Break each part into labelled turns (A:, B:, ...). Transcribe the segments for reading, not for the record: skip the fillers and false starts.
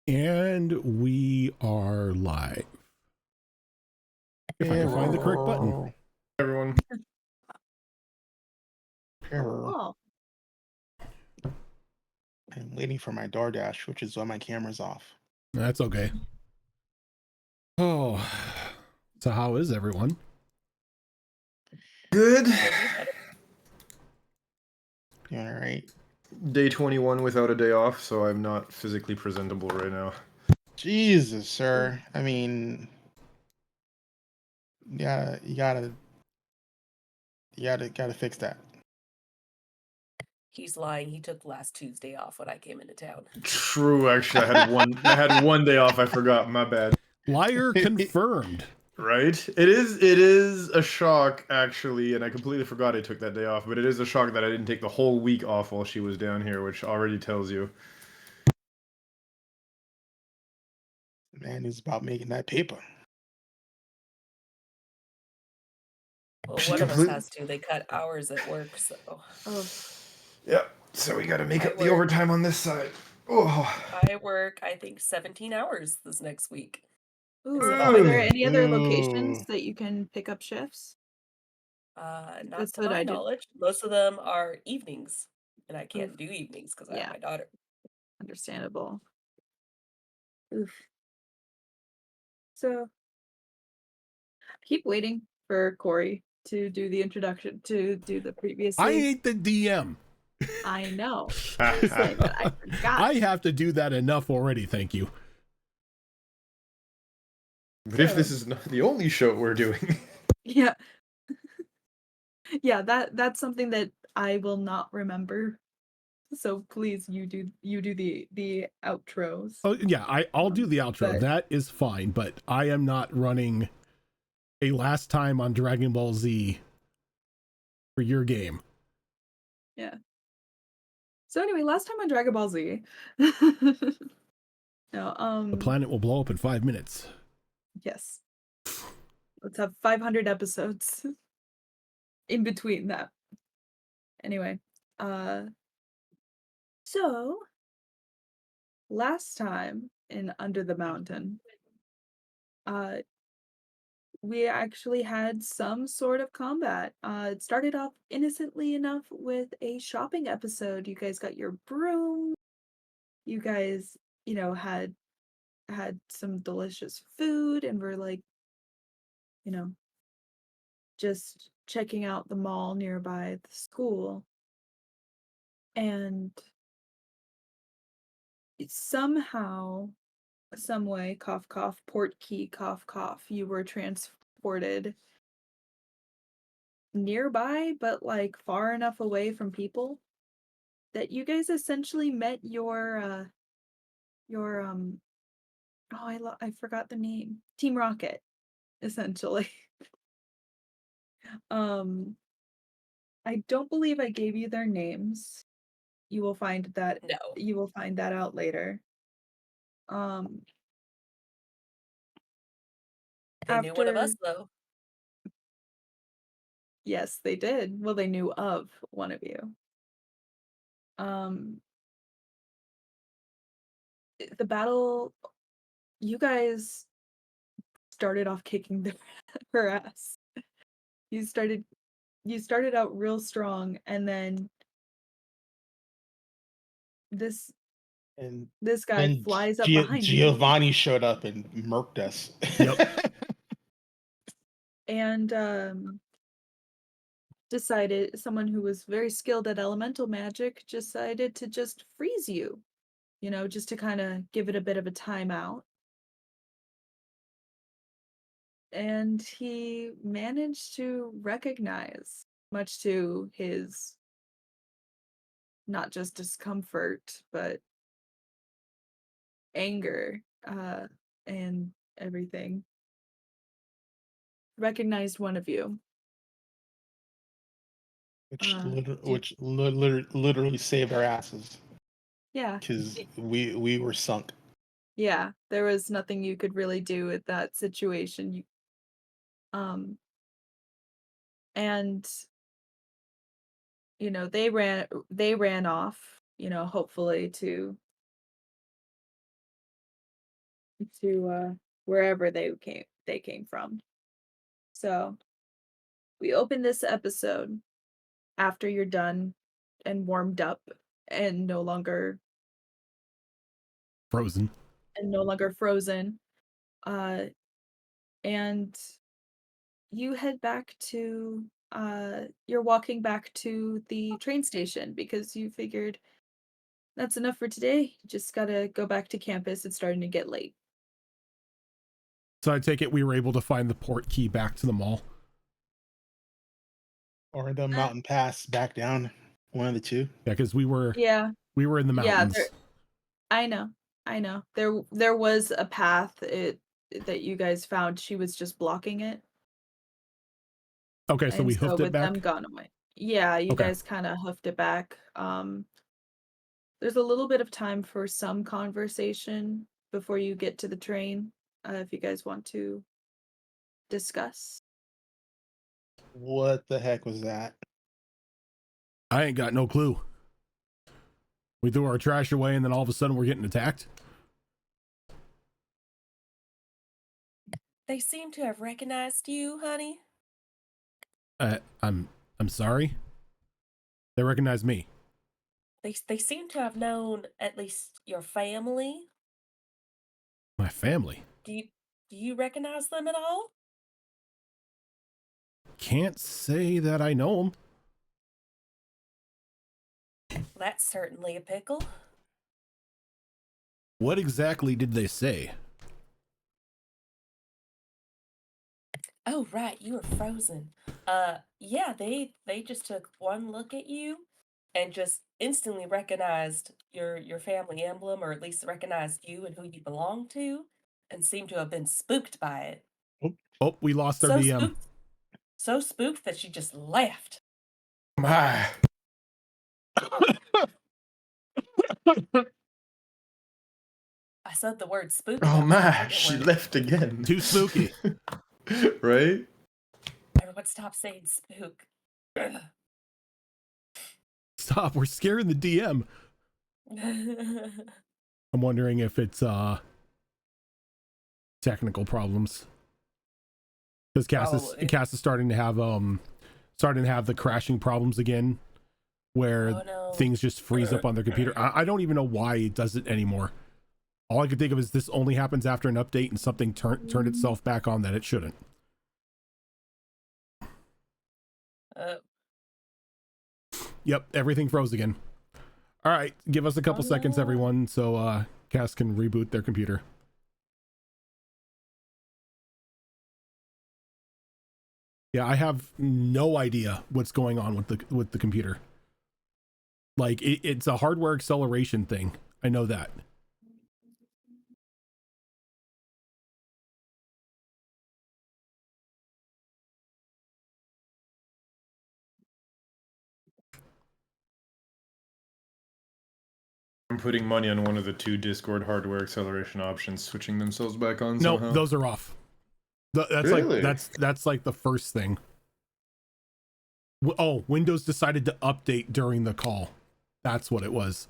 A: And we are live. If I can find the correct button.
B: Everyone.
C: Cool.
B: I'm waiting for my DoorDash, which is why my camera's off.
A: That's okay. Oh, so how is everyone?
C: Good.
B: You all right?
C: Day 21 without a day off, so I'm not physically presentable right now.
B: Jesus, sir. I mean, yeah, you gotta fix that.
D: He's lying. He took last Tuesday off when I came into town.
C: True, actually, I had one day off. I forgot. My bad.
A: Liar confirmed.
C: Right? It is a shock, actually, and I completely forgot I took that day off. But it is a shock that I didn't take the whole week off while she was down here, which already tells you.
B: Man is about making that paper.
D: Well, one of us has to. They cut hours at work, so.
C: Oh. Yeah, so we got to make up the
D: work.
C: overtime on this side. Oh.
D: I work, I think, 17 hours this next week.
E: Ooh, are there any other locations that you can pick up shifts?
D: Not to my knowledge. Most of them are evenings, and I can't do evenings because I have my daughter.
E: Understandable. Oof. So, keep waiting for Corey to do the introduction, to do the previous.
A: I ain't the DM.
E: I know. I forgot.
A: I have to do that enough already, thank you.
C: But if this is not the only show we're doing.
E: Yeah. Yeah, that's something that I will not remember. So please, you do the outros.
A: Oh yeah, I'll do the outro.
E: But
A: that is fine, but I am not running a last time on Dragon Ball Z for your game.
E: Yeah. So anyway, last time on Dragon Ball Z. No,
A: the planet will blow up in 5 minutes.
E: Yes. Let's have 500 episodes in between that. Anyway, so last time in Under the Mountain, we actually had some sort of combat. It started off innocently enough with a shopping episode. You guys got your broom. You guys, had some delicious food and were like, just checking out the mall nearby the school. And somehow, some way, cough, cough, port key, cough, cough, you were transported nearby, but like far enough away from people that you guys essentially met your I forgot the name. Team Rocket, essentially. I don't believe I gave you their names. You will find that out later.
D: They knew one of us, though.
E: Yes, they did. Well, they knew of one of you. The battle, you guys started off kicking her ass. You started out real strong, and then this guy flies up behind you.
B: Giovanni showed up and murked us.
A: Yep.
E: And someone who was very skilled at elemental magic decided to just freeze you, just to kind of give it a bit of a timeout. And he managed to recognize, much to his not just discomfort, but anger and everything, recognized one of you.
B: Which literally saved our asses.
E: Yeah.
B: Because we were sunk.
E: Yeah, there was nothing you could really do with that situation. And they ran off, hopefully to to wherever they came from. So we open this episode after you're done and warmed up and
A: Frozen.
E: no longer frozen. Uh and you head back to you're walking back to the train station because you figured that's enough for today. Just gotta go back to campus. It's starting to get late.
A: So I take it we were able to find the port key back to the mall.
B: Or the mountain pass back down. One of the two.
A: Yeah, because we were
E: Yeah.
A: in the
E: Yeah,
A: mountains.
E: I know. There was a path that you guys found. She was just blocking it.
A: Okay, so
E: And
A: we
E: so
A: hoofed it
E: with
A: back.
E: them gone away. Yeah, you
A: Okay.
E: guys kind of hoofed it back. There's a little bit of time for some conversation before you get to the train, if you guys want to discuss.
B: What the heck was that?
A: I ain't got no clue. We threw our trash away and then all of a sudden we're getting attacked.
D: They seem to have recognized you, honey.
A: I'm sorry. They recognize me.
D: They seem to have known at least your family.
A: My family.
D: Do you recognize them at all?
A: Can't say that I know them.
D: That's certainly a pickle.
A: What exactly did they say?
D: Oh, right, you were frozen. Yeah, they just took one look at you and just instantly recognized your family emblem, or at least recognized you and who you belong to, and seemed to have been spooked by it.
A: Oh, we lost our
D: So
A: DM.
D: spooked that she just left.
C: Ah,
D: I said the word spooked.
C: oh
D: That was the
C: my,
D: second
C: she
D: word.
C: left again.
A: Too spooky.
C: Right?
D: Everyone stop saying spook.
A: Stop, we're scaring the DM. I'm wondering if it's technical problems. Because Cass is starting to have the crashing problems again, where
D: Oh, no.
A: things just freeze up on their computer. I don't even know why it does it anymore. All I could think of is this only happens after an update and something turned itself back on that it shouldn't. Yep, everything froze again. All right, give us a couple seconds,
D: no.
A: everyone, so Cass can reboot their computer. Yeah, I have no idea what's going on with the computer. Like it's a hardware acceleration thing. I know that.
C: I'm putting money on one of the two Discord hardware acceleration options switching themselves back on
A: No,
C: somehow.
A: those are off. That's
C: Really?
A: like that's like the first thing. Oh, Windows decided to update during the call. That's what it was.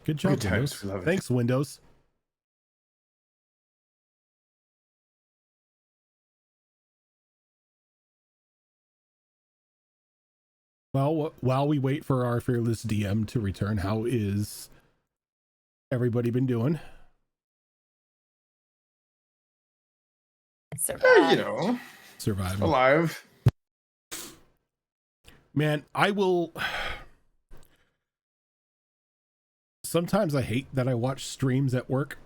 A: Good job,
C: Good times,
A: Windows.
C: we love it.
A: Thanks, Windows. Well, while we wait for our fearless DM to return, how is everybody been doing?
C: You know,
A: Surviving.
C: alive.
A: Man, I will. Sometimes I hate that I watch streams at work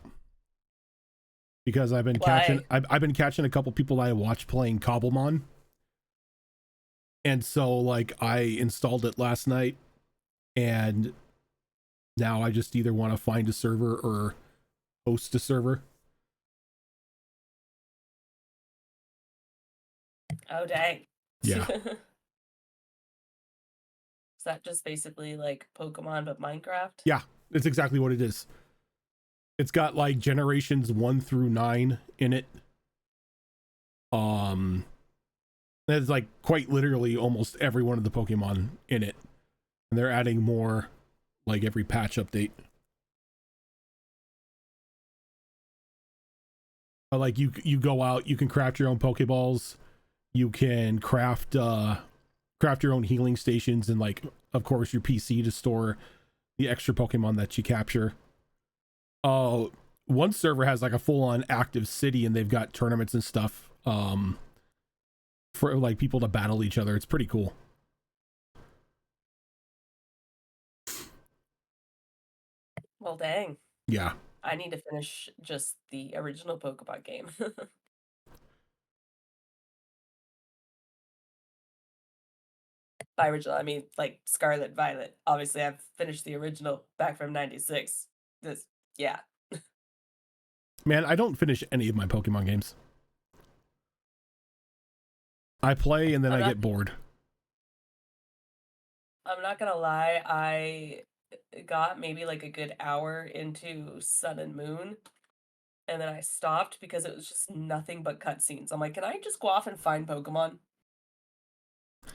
A: because I've been catching. I've been catching a couple people I watch playing Cobblemon, and so like I installed it last night, and now I just either want to find a server or host a server.
D: Oh, dang.
A: Yeah.
D: Is that just basically like Pokemon but Minecraft?
A: Yeah, it's exactly what it is. It's got like generations 1 through 9 in it. There's like quite literally almost every one of the Pokemon in it. And they're adding more like every patch update. Like you go out, you can craft your own Pokeballs, you can craft your own healing stations, and like of course your PC to store the extra Pokemon that you capture. One server has like a full-on active city, and they've got tournaments and stuff for like people to battle each other. It's pretty cool.
D: Well, dang.
A: Yeah.
D: I need to finish just the original Pokemon game. By original, I mean like Scarlet Violet. Obviously, I've finished the original back from '96. Yeah.
A: Man, I don't finish any of my Pokemon games. I play and then I get bored.
D: I'm not gonna lie, I got maybe like a good hour into Sun and Moon, and then I stopped because it was just nothing but cutscenes. I'm like, can I just go off and find Pokemon?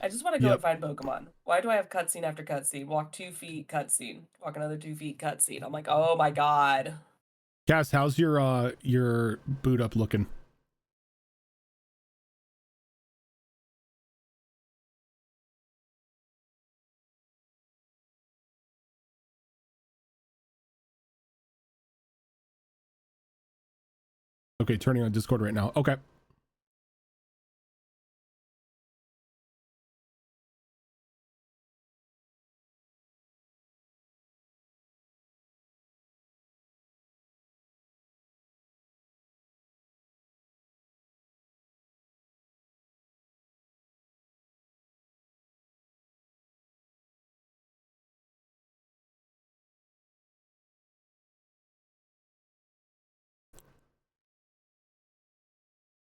D: I just want to go and find Pokemon. Why do I have cutscene after cutscene? Walk 2 feet, cutscene. Walk another 2 feet, cutscene. I'm like, oh my god.
A: Cass, how's your boot up looking? Okay, turning on Discord right now. Okay.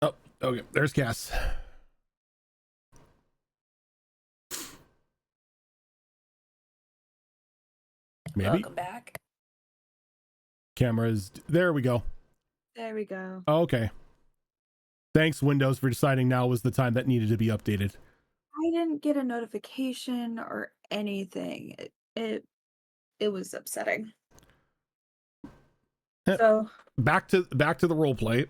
A: Oh, okay. There's Cass. Maybe.
D: Welcome back.
A: Cameras. There we go.
E: There we go.
A: Oh, okay. Thanks, Windows, for deciding now was the time that needed to be updated.
E: I didn't get a notification or anything. It was upsetting. So
A: back to the role play.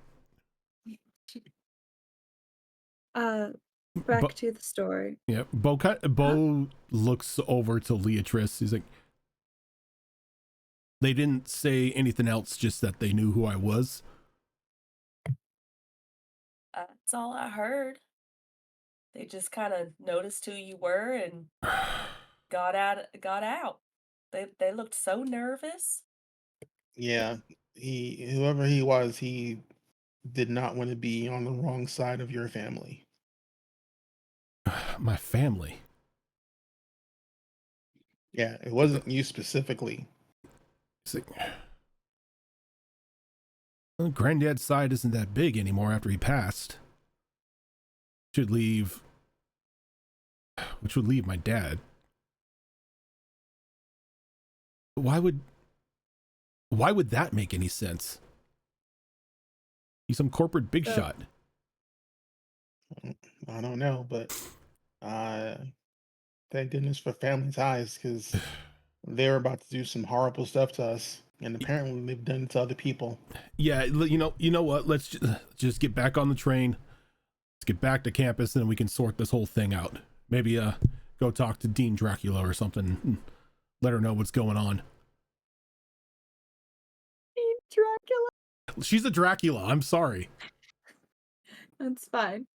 E: Back to the story.
A: Yeah, Bo looks over to Leatrice. He's like, they didn't say anything else, just that they knew who I was.
D: That's all I heard. They just kind of noticed who you were and got out. They looked so nervous.
B: Yeah, whoever he was, he did not want to be on the wrong side of your family.
A: My family.
B: Yeah, it wasn't you specifically.
A: It's like, well, Granddad's side isn't that big anymore after he passed. Which would leave my dad. Why would that make any sense? He's some corporate big shot.
B: I don't know, but thank goodness for family ties, because they're about to do some horrible stuff to us, and apparently they've done it to other people.
A: Yeah, you know what? Let's just get back on the train. Let's get back to campus, and then we can sort this whole thing out. Maybe go talk to Dean Dracula or something. And let her know what's going on.
E: Dean Dracula.
A: She's a Dracula. I'm sorry.
E: That's fine.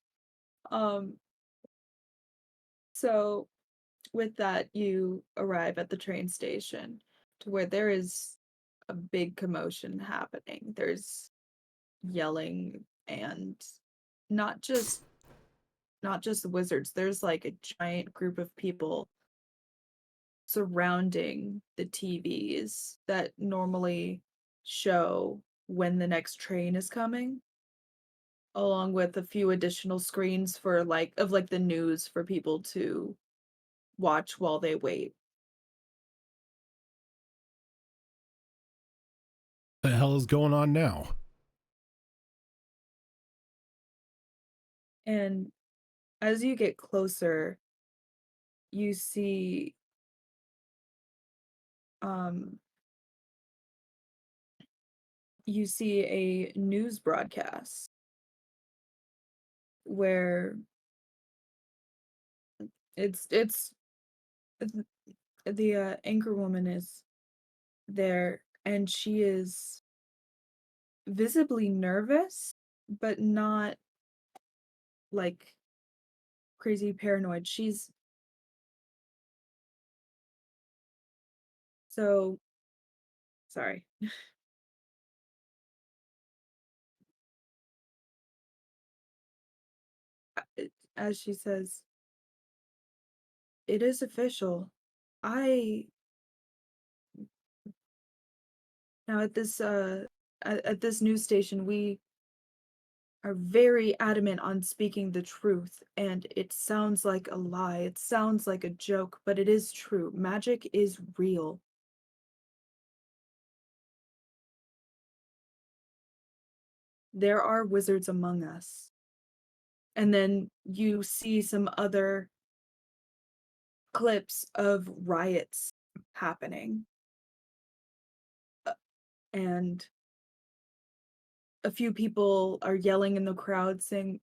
E: So with that, you arrive at the train station to where there is a big commotion happening. There's yelling, and not just the wizards. There's like a giant group of people surrounding the TVs that normally show when the next train is coming, along with a few additional screens for the news for people to watch while they wait.
A: The hell is going on now?
E: And as you get closer, you see you see a news broadcast where it's the anchor woman is there, and she is visibly nervous, but not like crazy paranoid. She's so sorry. As she says, it is official. I now at this news station, we are very adamant on speaking the truth, and it sounds like a lie. It sounds like a joke, but it is true. Magic is real. There are wizards among us. And then you see some other clips of riots happening. And a few people are yelling in the crowd saying,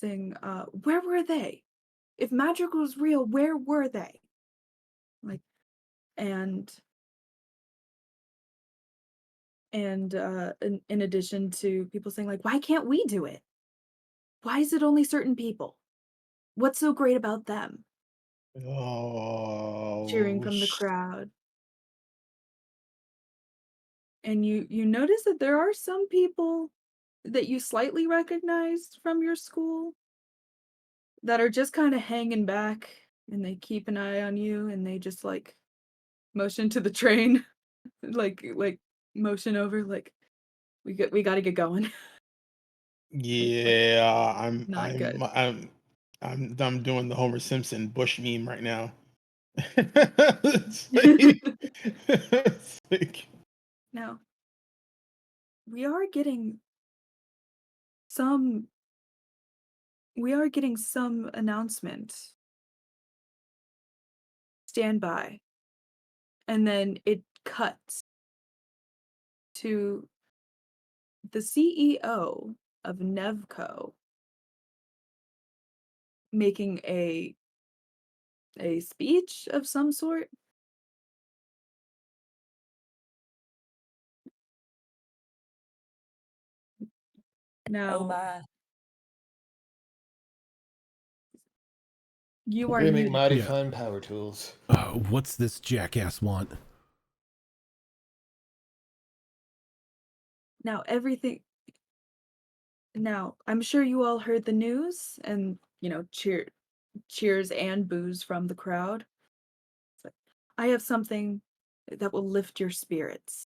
E: where were they? If magic was real, where were they? Like, and in addition to people saying like, why can't we do it? Why is it only certain people? What's so great about them? Cheering
B: Oh,
E: from the crowd. And you notice that there are some people that you slightly recognized from your school that are just kind of hanging back, and they keep an eye on you, and they just like motion to the train, like motion over, like we got to get going.
B: yeah.
E: Not good.
B: I'm doing the Homer Simpson Bush meme right now. It's like, it's like,
E: Now, we are getting some announcement. Stand by. And then it cuts to the CEO of Nevco making a speech of some sort.
D: Oh
E: Now,
D: my.
E: you
F: We're
E: are
F: gonna make
E: muted.
F: mighty
A: Yeah.
F: fine power tools.
A: What's this jackass want?
E: Now, I'm sure you all heard the news and, cheers and boos from the crowd. It's like, I have something that will lift your spirits.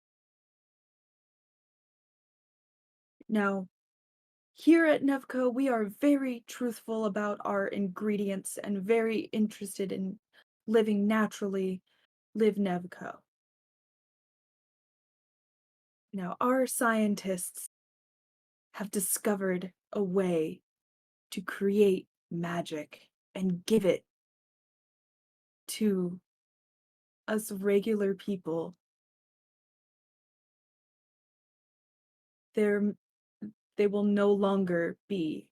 E: Now, here at Nevco, we are very truthful about our ingredients and very interested in living naturally. Live Nevco. Now, our scientists have discovered a way to create magic and give it to us regular people. They will no longer be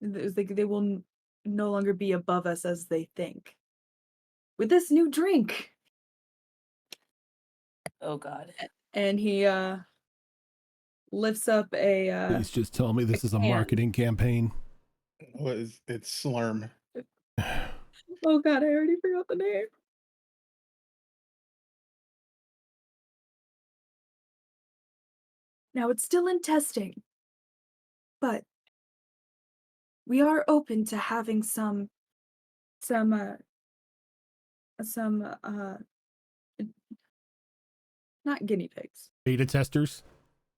E: they will no longer be above us as they think. With this new drink.
D: Oh God.
E: And he lifts up a
A: Please just tell me this is a
E: can.
A: marketing campaign.
B: it's Slurm.
E: Oh God, I already forgot the name. Now it's still in testing, but we are open to having some not guinea pigs.
A: Beta testers?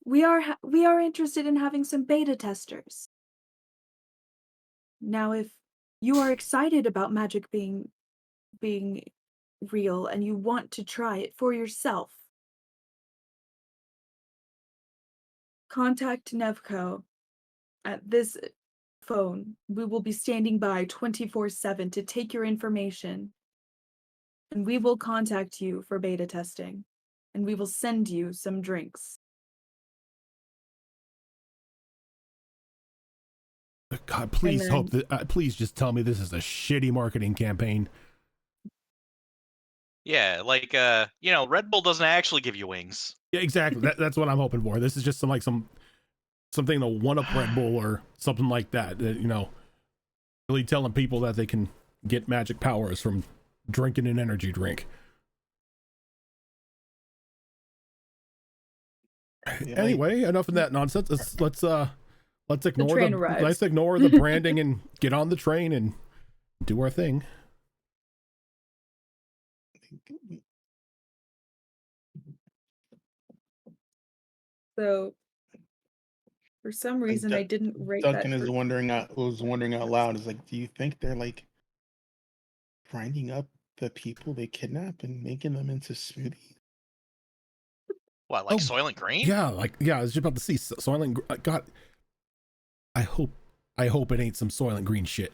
E: We are interested in having some beta testers. Now, if you are excited about magic being real and you want to try it for yourself, contact Nevco at this phone. We will be standing by 24/7 to take your information, and we will contact you for beta testing, and we will send you some drinks.
A: God, please
E: then,
A: hope that. Please just tell me this is a shitty marketing campaign.
F: Yeah, like Red Bull doesn't actually give you wings.
A: Yeah, exactly. That's what I'm hoping for. This is just something to one up Red Bull or something like that. Really telling people that they can get magic powers from drinking an energy drink.
B: Yeah,
A: Anyway, enough of that nonsense. Let's ignore
E: train arrives.
A: let's ignore the branding and get on the train and do our thing.
E: So for some reason, I didn't rate
B: Duncan
E: that.
B: was wondering out loud. Is like, do you think they're like grinding up the people they kidnap and making them into smoothies?
F: What, like Soylent Green?
A: Yeah, I was just about to see Soylent. God, I hope it ain't some Soylent Green shit.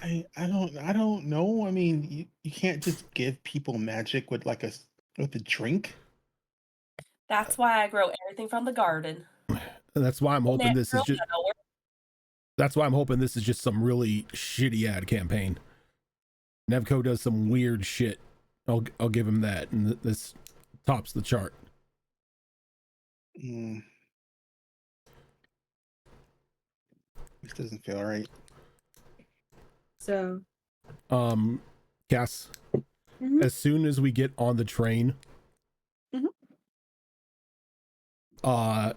B: I don't know. I mean, you can't just give people magic with a drink.
D: That's why I grow everything from the garden.
A: And that's why I'm hoping this is just.
D: Nowhere.
A: That's why I'm hoping this is just some really shitty ad campaign. Nevco does some weird shit. I'll give him that, and this tops the chart.
B: This doesn't feel right.
E: So,
A: Cass, as soon as we get on the train, I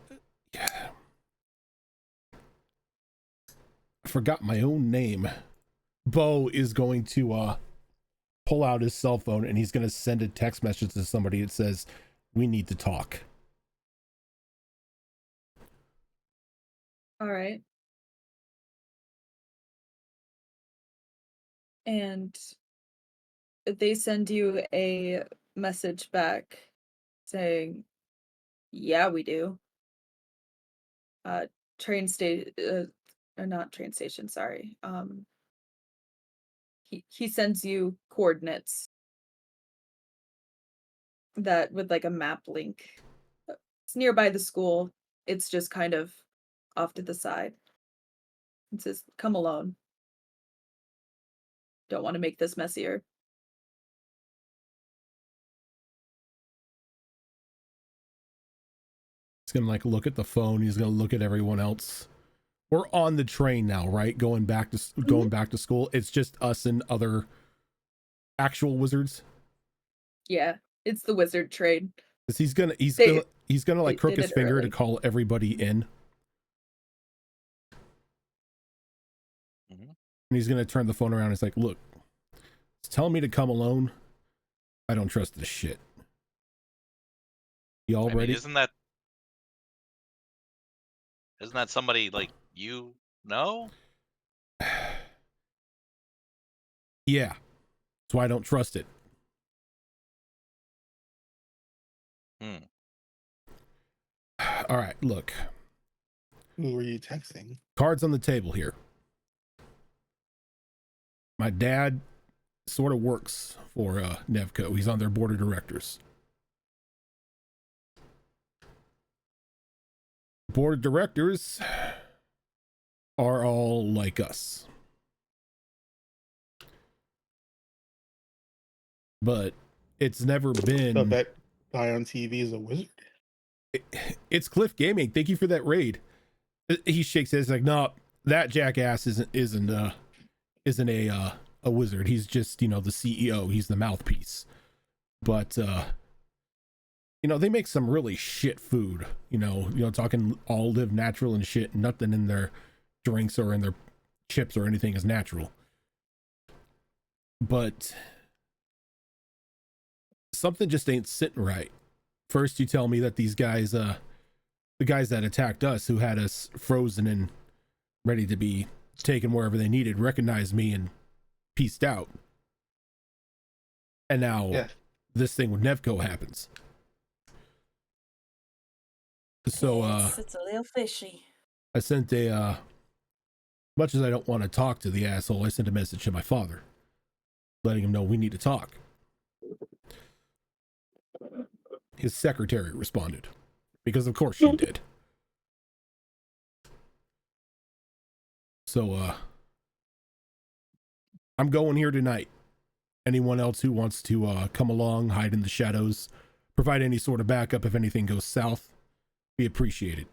A: forgot my own name. Bo is going to pull out his cell phone and he's going to send a text message to somebody that says, "We need to talk."
E: all right. And they send you a message back saying, "Yeah, we do." Train station, or not train station, sorry. He sends you coordinates that with like a map link. It's nearby the school. It's just kind of off to the side. It says, "Come alone. Don't want to make this messier."
A: He's gonna look at the phone. He's gonna look at everyone else. We're on the train now, right? Going back to school. It's just us and other actual wizards.
E: Yeah, it's the wizard train.
A: Because he's gonna crook his finger to call everybody in. And he's gonna turn the phone around. It's like, "Look, it's telling me to come alone. I don't trust this shit. Y'all ready?"
F: Isn't that somebody like you know?
A: Yeah. That's why I don't trust it. All right, look.
B: Who were you texting?
A: Cards on the table here. My dad sort of works for Nevco. He's on their board of directors. Board of directors are all like us. But it's never been.
B: So that guy on TV is a wizard?
A: It's Cliff Gaming. Thank you for that raid. He shakes his head like, "No, that jackass isn't a wizard. He's just, the CEO. He's the mouthpiece." But they make some really shit food. Talking all live natural and shit. Nothing in their drinks or in their chips or anything is natural. But something just ain't sitting right. First, you tell me that these guys, the guys that attacked us, who had us frozen and ready to be taken wherever they needed, recognized me and pieced out. And now this thing with Nevco happens. So
D: it's a little fishy.
A: I sent much as I don't want to talk to the asshole, I sent a message to my father, letting him know we need to talk. His secretary responded, because of course she did. So, I'm going here tonight. Anyone else who wants to come along, hide in the shadows, provide any sort of backup if anything goes south, be appreciated.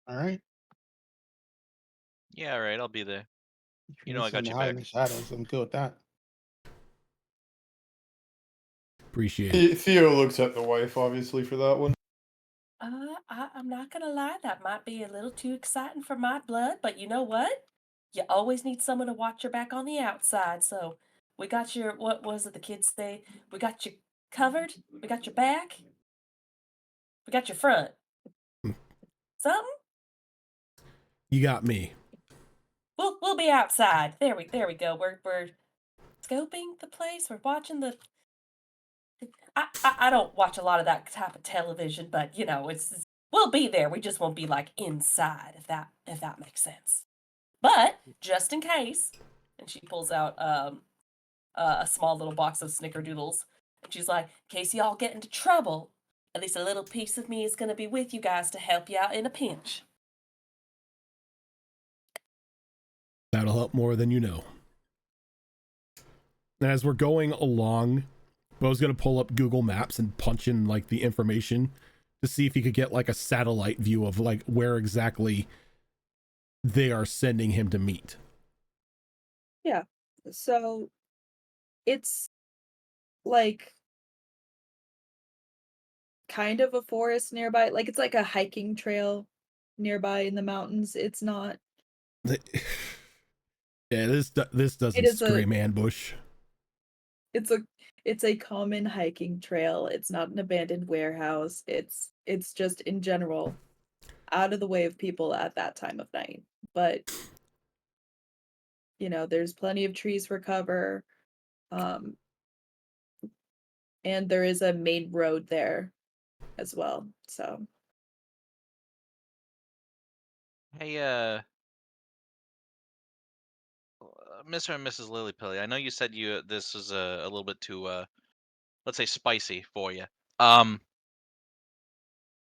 B: All right.
F: Yeah, all right. I'll be there.
B: If
F: You know I got your
B: hide in
F: back.
B: the shadows, I'm good with that.
A: Appreciate it.
C: Theo looks at the wife, obviously, for that one.
D: I'm not gonna lie, that might be a little too exciting for my blood, but you know what? You always need someone to watch your back on the outside, so we got your, what was it the kids say? We got you covered, we got your back, we got your front. Something?
A: You got me.
D: We'll be outside. There we go. We're scoping the place. We're watching the. I don't watch a lot of that type of television, but you know we'll be there. We just won't be like inside, if that makes sense. But just in case, and she pulls out a small little box of snickerdoodles, and she's like, in case y'all get into trouble, at least a little piece of me is gonna be with you guys to help you out in a pinch.
A: That'll help more than you know. And as we're going along, Bo's gonna pull up Google Maps and punch in like the information to see if he could get like a satellite view of like where exactly they are sending him to meet.
E: Yeah. So it's like kind of a forest nearby. Like it's like a hiking trail nearby in the mountains. It's not.
A: Yeah, this doesn't
E: is
A: scream ambush.
E: It's a common hiking trail. It's not an abandoned warehouse. It's just in general out of the way of people at that time of night. But you know, there's plenty of trees for cover. And there is a main road there as well. So
F: Hey, Mr. and Mrs. Lilypilly, I know you said this was a little bit too let's say spicy for you.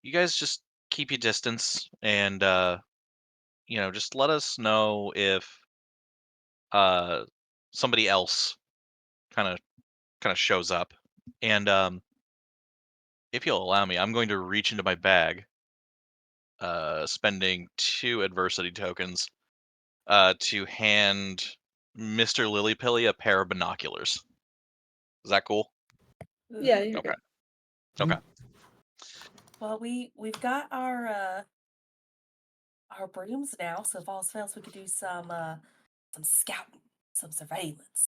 F: You guys just keep your distance and you know, just let us know if somebody else kind of shows up. And if you'll allow me, I'm going to reach into my bag, spending 2 adversity tokens to hand Mr. Lilypilly a pair of binoculars. Is that cool?
E: yeah, you're
F: Okay.
E: good.
F: Okay.
D: Well, we've got our brooms now, so if all else fails, we could do some scouting, some surveillance.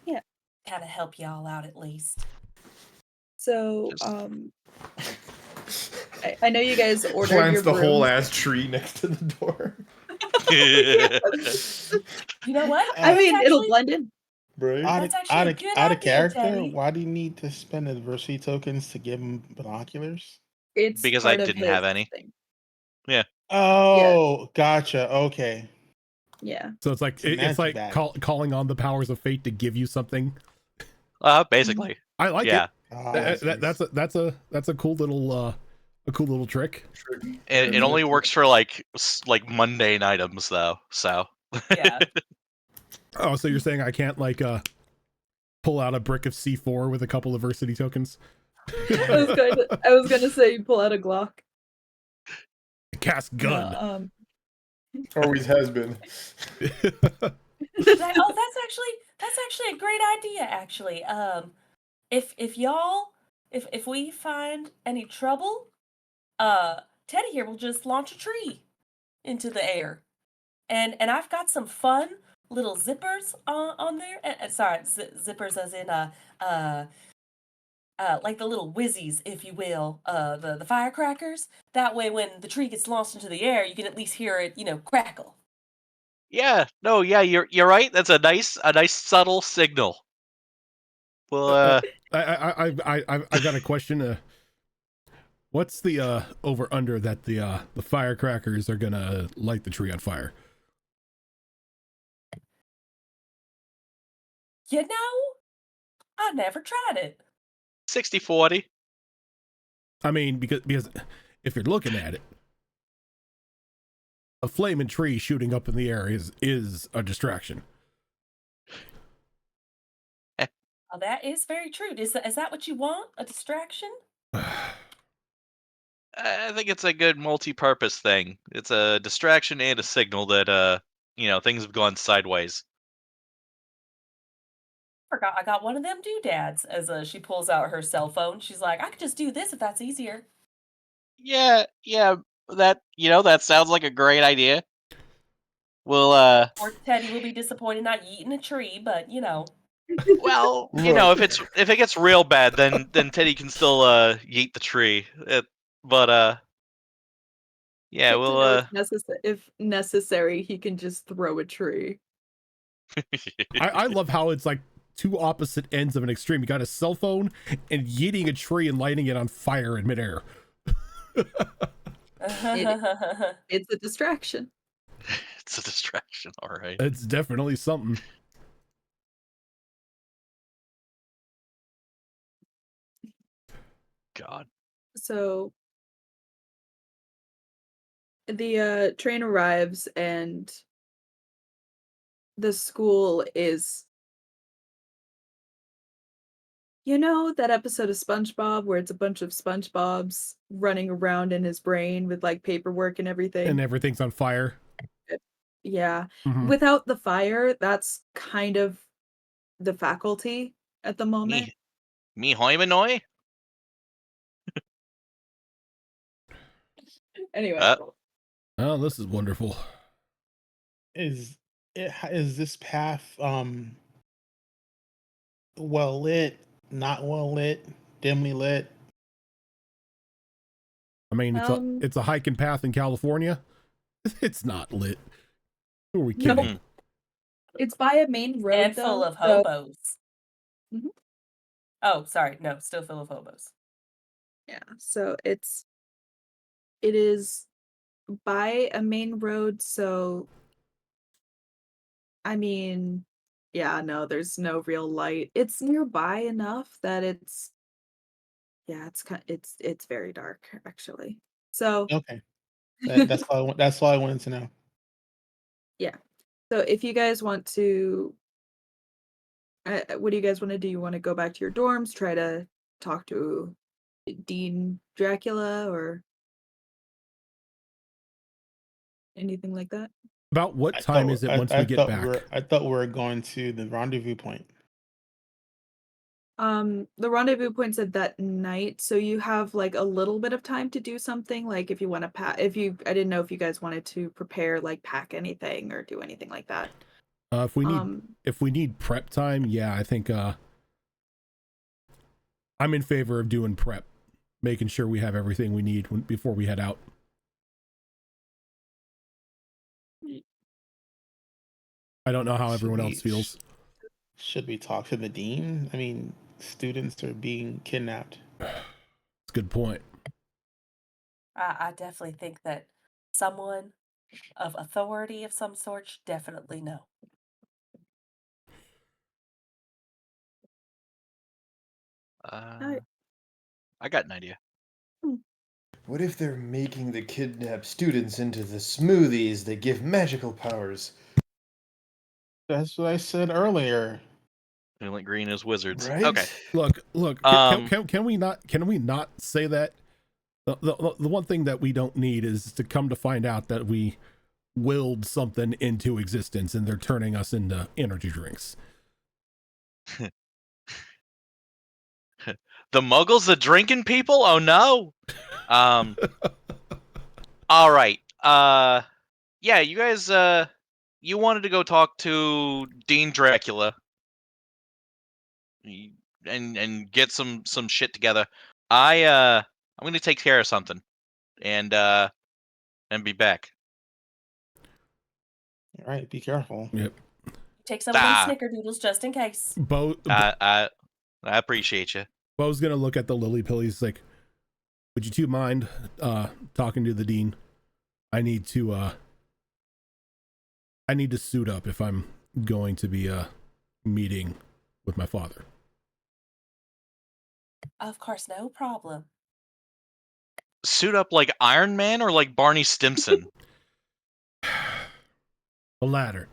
E: Yeah.
D: Kind of help y'all out at least.
E: So
F: Just-
E: I know you guys ordered
C: Plants
E: your
C: the whole
E: brooms.
C: ass tree next to the door.
D: You know what?
E: I mean, it'll
D: actually,
E: blend in.
C: Right?
D: That's actually a good
B: out of
D: idea,
B: character,
D: Teddy.
B: why do you need to spend adversity tokens to give him binoculars?
E: It's
F: Because I
E: part of
F: didn't
E: his
F: have any.
E: thing.
B: Oh, gotcha. Okay.
E: Yeah.
A: So it's like
B: It's a
A: it's like
B: magic bag.
A: calling on the powers of fate to give you something.
F: Basically.
A: I like
F: Yeah.
A: it.
B: Ah,
A: That's a cool little trick.
F: It only works for like mundane items though. So
D: Yeah.
A: Oh, so you're saying I can't like pull out a brick of C4 with a couple of adversity tokens?
E: I was gonna say pull out a Glock.
A: Cast gun.
E: No,
C: Always has been.
D: That's actually a great idea. Actually, if y'all if we find any trouble, Teddy here will just launch a tree into the air, and I've got some fun little zippers on there. Sorry, zippers as in uh like the little whizzies, if you will, the firecrackers. That way, when the tree gets launched into the air, you can at least hear it, crackle.
F: yeah, no, yeah, you're right. That's a nice subtle signal. Well,
A: I got a question. What's the over under that the firecrackers are gonna light the tree on fire?
D: You know, I never tried it.
F: 60-40.
A: I mean, because if you're looking at it. A flaming tree shooting up in the air is a distraction.
D: Oh, that is very true. Is that what you want? A distraction?
F: I think it's a good multi-purpose thing. It's a distraction and a signal that things have gone sideways.
D: Forgot I got one of them doodads as she pulls out her cell phone. She's like, I could just do this if that's easier.
F: Yeah, that sounds like a great idea. We'll
D: Or Teddy will be disappointed not yeeting a tree, but
F: well,
C: Look.
F: if it gets real bad, then Teddy can still yeet the tree. Yeah,
E: Good to
F: we'll
E: know if necessary, he can just throw a tree.
A: I love how it's like two opposite ends of an extreme. You got a cell phone and yeeting a tree and lighting it on fire in midair.
E: It's a distraction.
F: It's a distraction, all right.
A: It's definitely something.
F: God.
E: So the train arrives and the school is, that episode of SpongeBob where it's a bunch of SpongeBobs running around in his brain with like paperwork and everything.
A: And everything's on fire.
E: Yeah.
A: Mhm.
E: Without the fire, that's kind of the faculty at the moment.
F: Me hoimanoi?
E: Anyway.
A: Oh, this is wonderful.
B: Is this path well lit, not well lit, dimly lit?
A: I mean, it's a hiking path in California. It's not lit. Who are we kidding?
E: No. It's by a main road
D: and
E: though.
D: full of
E: so-
D: hobos.
E: Mhm.
D: Oh, sorry. No, still full of hobos.
E: Yeah. So it is by a main road, so I mean, yeah, no, there's no real light. It's nearby enough that it's it's very dark actually. So
B: Okay, that's all. That's all I wanted to know.
E: yeah. So if you guys want to, what do you guys want to do? You want to go back to your dorms, try to talk to Dean Dracula or anything like that?
A: About what time is it once we get back?
B: I thought we were going to the rendezvous point.
E: The rendezvous point's at that night, so you have like a little bit of time to do something. Like if you want to I didn't know if you guys wanted to prepare, like pack anything or do anything like that.
A: If we need prep time, yeah, I think I'm in favor of doing prep, making sure we have everything we need before we head out. I don't know how everyone else feels.
B: Should we talk to the dean? I mean, students are being kidnapped.
A: That's a good point.
D: I definitely think that someone of authority of some sort should definitely know.
E: Alright.
F: I got an idea.
C: What if they're making the kidnapped students into the smoothies that give magical powers?
B: That's what I said earlier.
F: Feeling green as wizards.
C: Right?
F: Okay.
A: Look. Can we not say that? The one thing that we don't need is to come to find out that we willed something into existence and they're turning us into energy drinks.
F: The muggles are drinking people? Oh no. All right. Yeah, you guys you wanted to go talk to Dean Dracula and get some shit together. I'm going to take care of something and be back.
B: All right, be careful.
A: Yep.
D: Take some of them snickerdoodles just in case.
F: I appreciate you.
A: Bo's gonna look at the lily pillies like, would you two mind talking to the dean? I need to suit up if I'm going to be meeting with my father.
D: Of course, no problem.
F: suit up like Iron Man or like Barney Stinson?
A: The latter.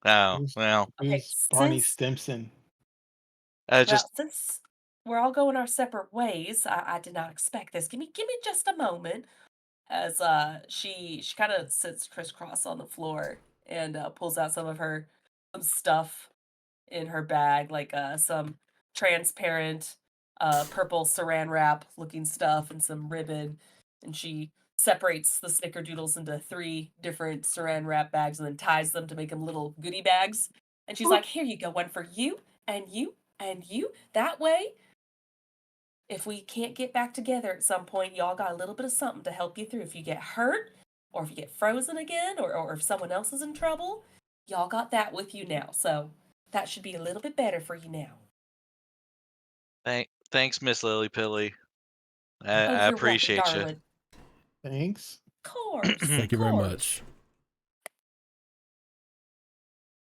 F: Oh,
B: Who's,
F: well.
D: Okay,
B: who's Barney
D: since
B: Stimson?
F: Just
D: since we're all going our separate ways, I did not expect this. Give me just a moment. As she kind of sits crisscross on the floor and pulls out some stuff in her bag, like some transparent purple saran wrap looking stuff and some ribbon, and she separates the snickerdoodles into 3 different saran wrap bags and then ties them to make them little goodie bags. And she's
E: Oh.
D: like, "Here you go, one for you and you and you. That way, if we can't get back together at some point, y'all got a little bit of something to help you through. If you get hurt, or if you get frozen again, or if someone else is in trouble, y'all got that with you now. So that should be a little bit better for you now."
F: thanks, Miss Lily Pilly.
D: Oh,
F: I
D: you're welcome,
F: appreciate you.
D: darling.
B: Thanks.
D: Of course.
A: Thank you very much.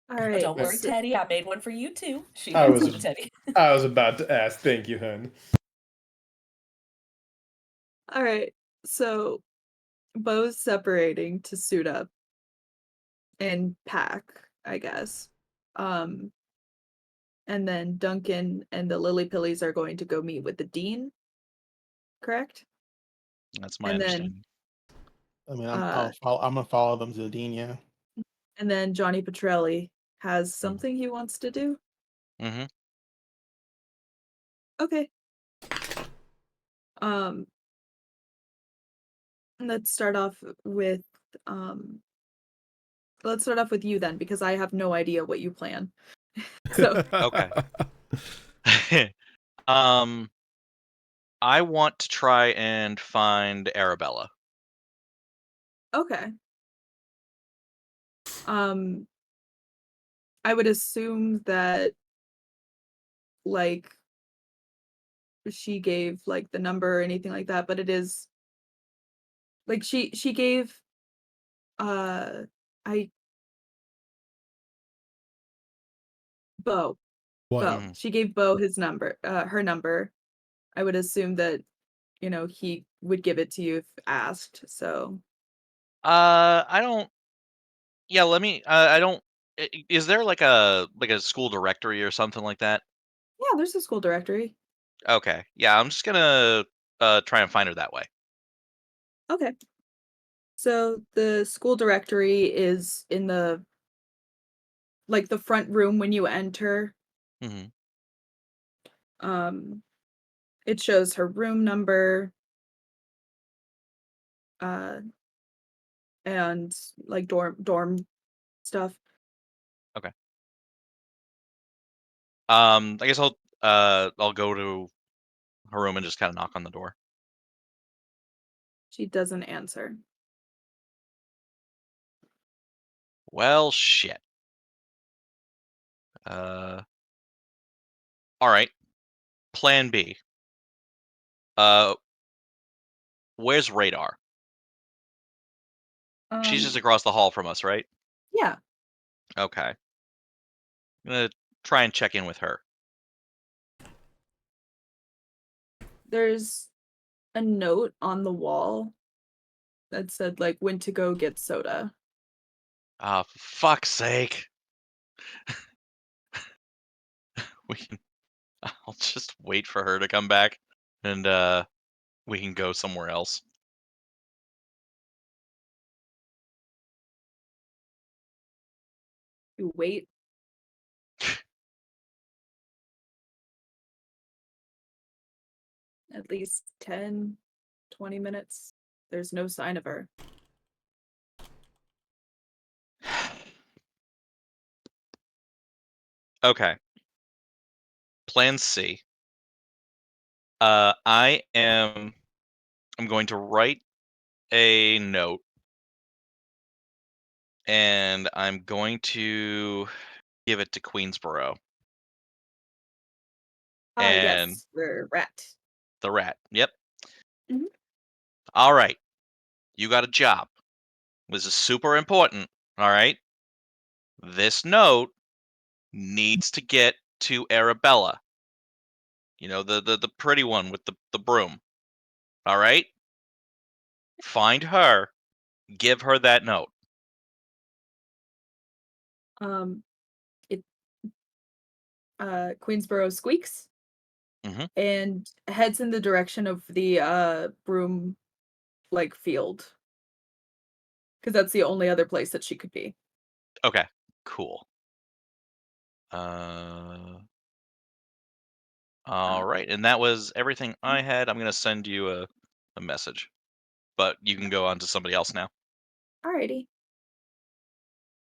E: All
D: Oh,
E: right.
D: don't worry,
B: so-
D: Teddy. I made one for you too. She
C: I
D: hands
C: was-
D: it to Teddy.
C: I was about to ask. Thank you, hun.
E: All right. So Bo's separating to suit up and pack, I guess. And then Duncan and the Lily Pillies are going to go meet with the dean. Correct?
F: That's my
E: And then
F: understanding.
B: I mean,
E: Uh,
B: I'm gonna follow them to the dean. Yeah.
E: and then Johnny Petrelli has something he wants to do.
F: Mm-hmm.
E: Okay. Um let's start off with you then, because I have no idea what you plan. So
F: Okay. I want to try and find Arabella.
E: okay. I would assume that, like, she gave like the number or anything like that, but it is like she gave I Bo.
A: What?
E: Bo. She gave Bo his number, her number. I would assume that, he would give it to you if asked. So
F: I don't. Yeah, let me. I don't. Is there like a school directory or something like that?
E: yeah, there's a school directory.
F: Okay. Yeah, I'm just gonna try and find her that way.
E: Okay. So the school directory is in the front room when you enter.
F: Mm-hmm.
E: It shows her room number, and like dorm stuff.
F: Okay. I guess I'll go to her room and just kind of knock on the door.
E: She doesn't answer.
F: Well, shit. All right. Plan B. Where's Radar? She's just across the hall from us, right?
E: Yeah.
F: Okay. I'm gonna try and check in with her.
E: There's a note on the wall that said like when to go get soda.
F: Ah, for fuck's sake. I'll just wait for her to come back and we can go somewhere else.
E: You wait. At least 10, 20 minutes. There's no sign of her.
F: Okay. Plan C. I'm going to write a note and I'm going to give it to Queensboro. And
E: Yes, the rat.
F: the rat. Yep.
E: Mhm.
F: All right. You got a job. This is super important. All right. This note needs to get to Arabella. You know, the pretty one with the broom. All right? Find her. Give her that note.
E: It Queensboro squeaks and heads in the direction of the broom like field. Because that's the only other place that she could be.
F: Okay, cool. All right, and that was everything I had. I'm gonna send you a message, but you can go on to somebody else now.
E: Alrighty.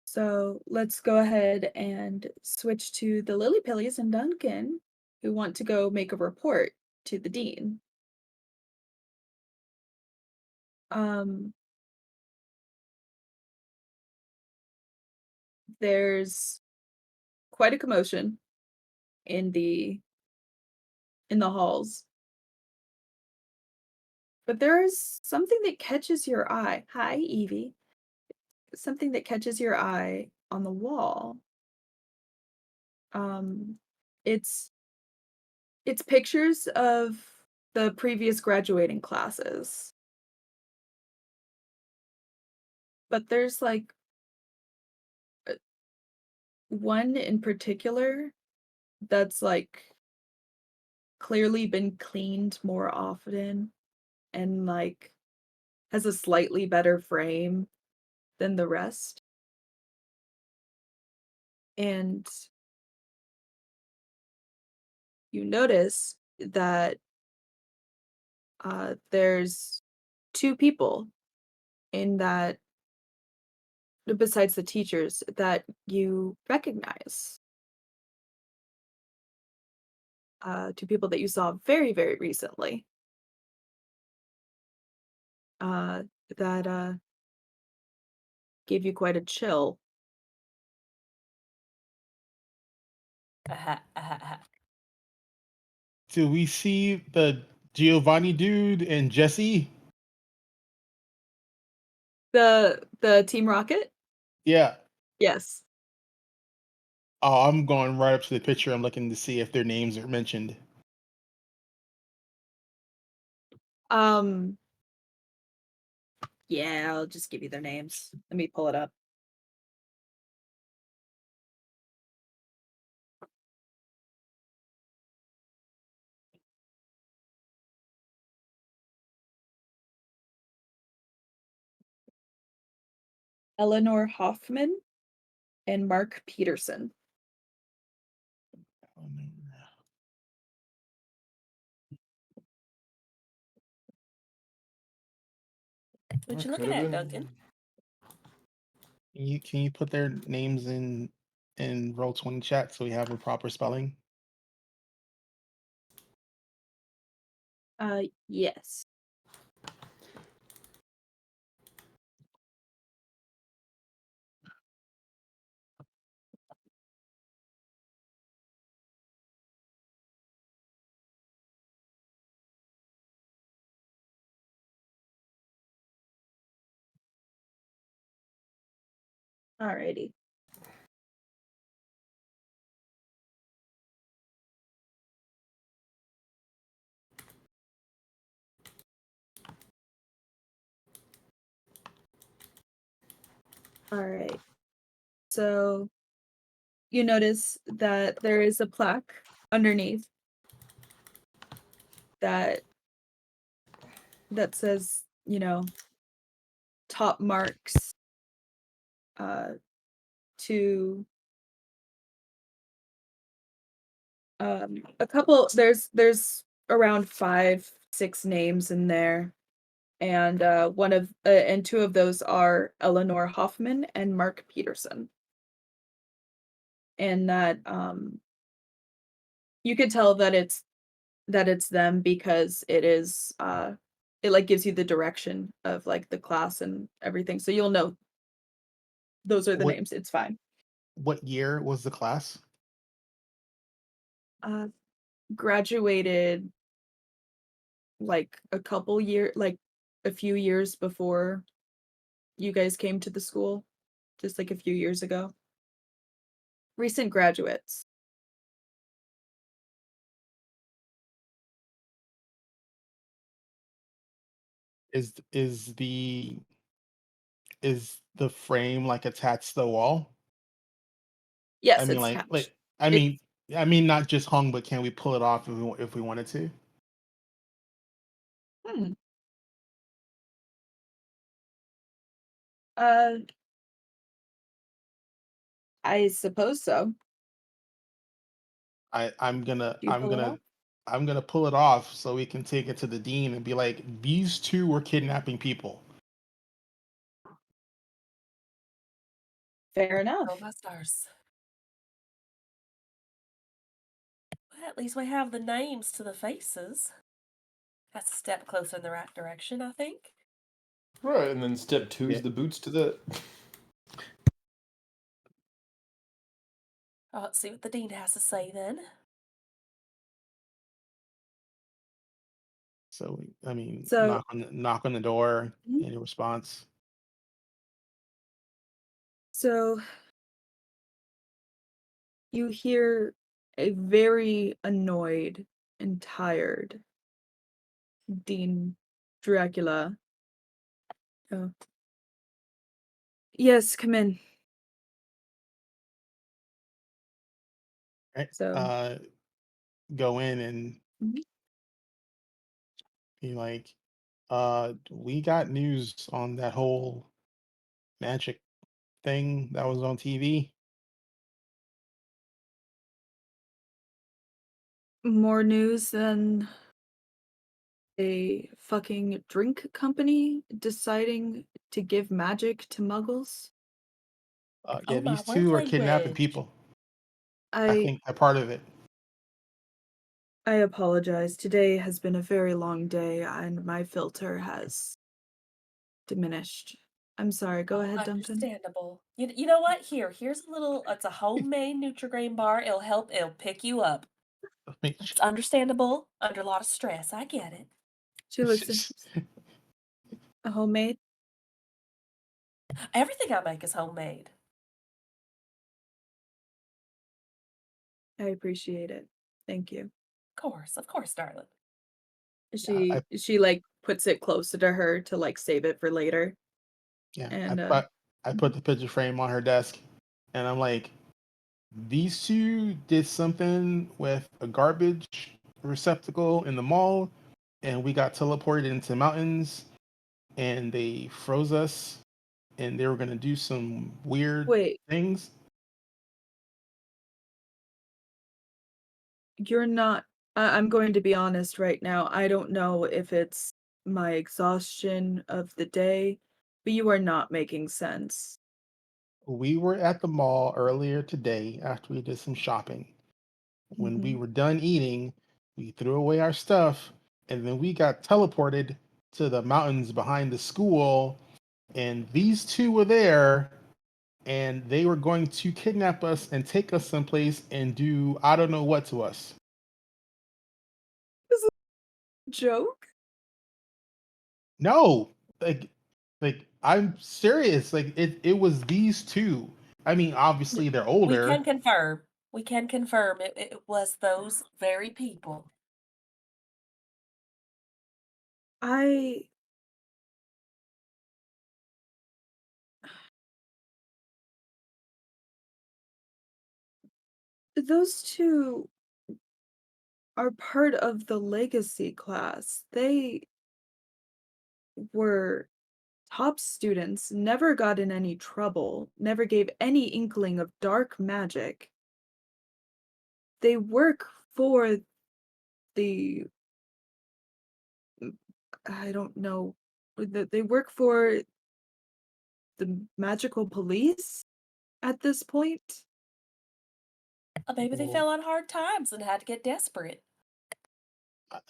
E: So let's go ahead and switch to the Lily Pillies and Duncan, who want to go make a report to the dean. There's quite a commotion in the halls. But there is something that catches your eye. Hi, Evie. Something that catches your eye on the wall. It's pictures of the previous graduating classes. But there's like one in particular that's like clearly been cleaned more often and like has a slightly better frame than the rest. And you notice that there's two people in that, besides the teachers, that you recognize. Two people that you saw very, very recently. That gave you quite a chill.
B: Do we see the Giovanni dude and Jesse?
E: The Team Rocket?
B: Yeah.
E: Yes.
B: Oh, I'm going right up to the picture. I'm looking to see if their names are mentioned.
E: Yeah, I'll just give you their names. Let me pull it up. Eleanor Hoffman and Mark Peterson.
D: What you looking at, Duncan?
B: Can you put their names in Roll20 chat so we have a proper spelling?
E: Yes. Alrighty. Alright. So you notice that there is a plaque underneath that says, top marks to a couple. There's around 5-6 names in there, and and two of those are Eleanor Hoffman and Mark Peterson. And that you could tell that it's them because it like gives you the direction of like the class and everything, so you'll know those are the names. It's fine.
B: What year was the class?
E: Graduated like a few years before you guys came to the school, just like a few years ago. Recent graduates.
B: Is the frame like attached to the wall? I
E: Yes,
B: mean,
E: it's attached.
B: like I
E: It's
B: mean, I mean, not just hung, but can we pull it off if we wanted to?
E: hmm. Uh, I suppose so.
B: I I'm gonna
E: Do you
B: I'm
E: pull it
B: gonna
E: off?
B: I'm gonna pull it off so we can take it to the dean and be like, these two were kidnapping people.
E: Fair
D: Oh
E: enough.
D: my stars. Well, at least we have the names to the faces. That's a step closer in the right direction, I think.
C: Right, and then step 2
B: Yeah.
C: is the boots to the.
D: Oh, let's see what the dean has to say then.
B: So I mean,
E: So,
B: knock on the door.
E: Mhm.
B: Any response?
E: so you hear a very annoyed and tired Dean Dracula. Oh. Yes, come in.
B: Right?
E: So,
B: Go in and
E: Mhm.
B: be like, we got news on that whole magic thing that was on TV.
E: More news than a fucking drink company deciding to give magic to muggles.
B: Yeah,
D: Oh my
B: these
D: word
B: two are kidnapping
D: language.
B: people. I
E: I
B: think they're part of it.
E: I apologize. Today has been a very long day and my filter has diminished. I'm sorry. Go
D: Oh,
E: ahead, Duncan.
D: understandable. You know what? Here's a little, it's a homemade Nutri-Grain bar. It'll pick you up.
B: I mean,
D: It's understandable under a lot of stress. I get it.
E: She looks at a homemade.
D: Everything I make is homemade.
E: I appreciate it. Thank you.
D: Of course, darling.
B: yeah,
E: She like puts it closer to her to like save it for later.
B: yeah,
E: And
B: I
E: Mhm.
B: put the picture frame on her desk, and I'm like, these two did something with a garbage receptacle in the mall, and we got teleported into mountains, and they froze us, and they were gonna do some weird
E: Wait,
B: things.
E: you're not I'm going to be honest right now. I don't know if it's my exhaustion of the day, but you are not making sense.
B: We were at the mall earlier today after we did some shopping. When we
E: Mhm.
B: were done eating, we threw away our stuff, and then we got teleported to the mountains behind the school, and these two were there, and they were going to kidnap us and take us someplace and do I don't know what to us.
E: This is a joke?
B: No, like, I'm serious. Like it was these two. I mean,
D: N-
B: obviously they're
D: We
B: older.
D: can confirm. We can confirm it was those very people.
E: I those two are part of the legacy class. They were top students, never got in any trouble, never gave any inkling of dark magic. They work for the I don't know, they work for the magical police at this point?
D: Maybe they
B: Well,
D: fell on hard times and had to get desperate.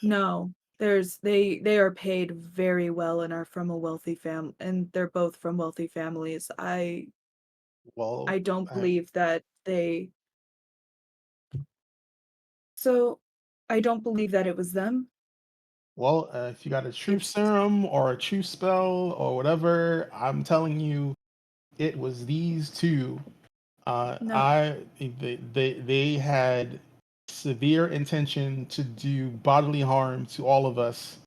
E: No. They are paid very well and are from a wealthy and they're both from wealthy families.
B: well,
E: I don't believe that they so I don't believe that it was them.
B: if you got a truth
E: It's
B: serum or a truth spell or whatever, I'm telling you, it was these two.
E: no.
B: They had severe intention to do bodily harm to all of us,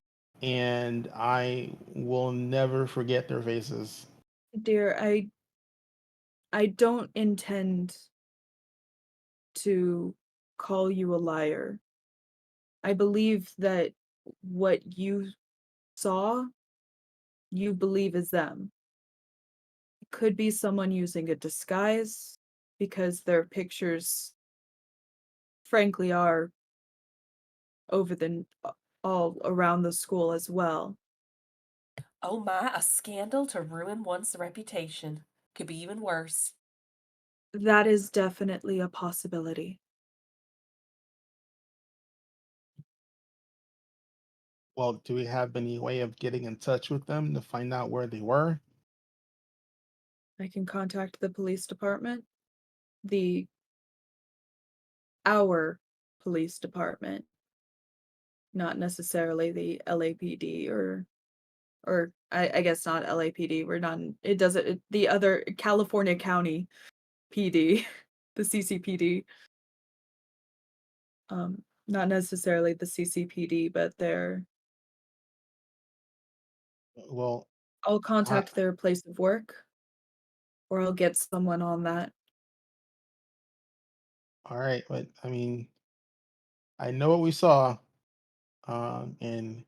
B: and I will never forget their faces.
E: Dear, I don't intend to call you a liar. I believe that what you saw, you believe is them. It could be someone using a disguise because their pictures, frankly, are over all around the school as well.
D: Oh my, a scandal to ruin one's reputation. Could be even worse.
E: That is definitely a possibility.
B: Well, do we have any way of getting in touch with them to find out where they were?
E: I can contact the police department, the our police department, not necessarily the LAPD or I guess not LAPD. We're not it doesn't the other California County PD, the CCPD. Not necessarily the CCPD, but
B: Well,
E: I'll
B: I,
E: contact their place of work or I'll get someone on that.
B: all right, but I mean, I know what we saw, and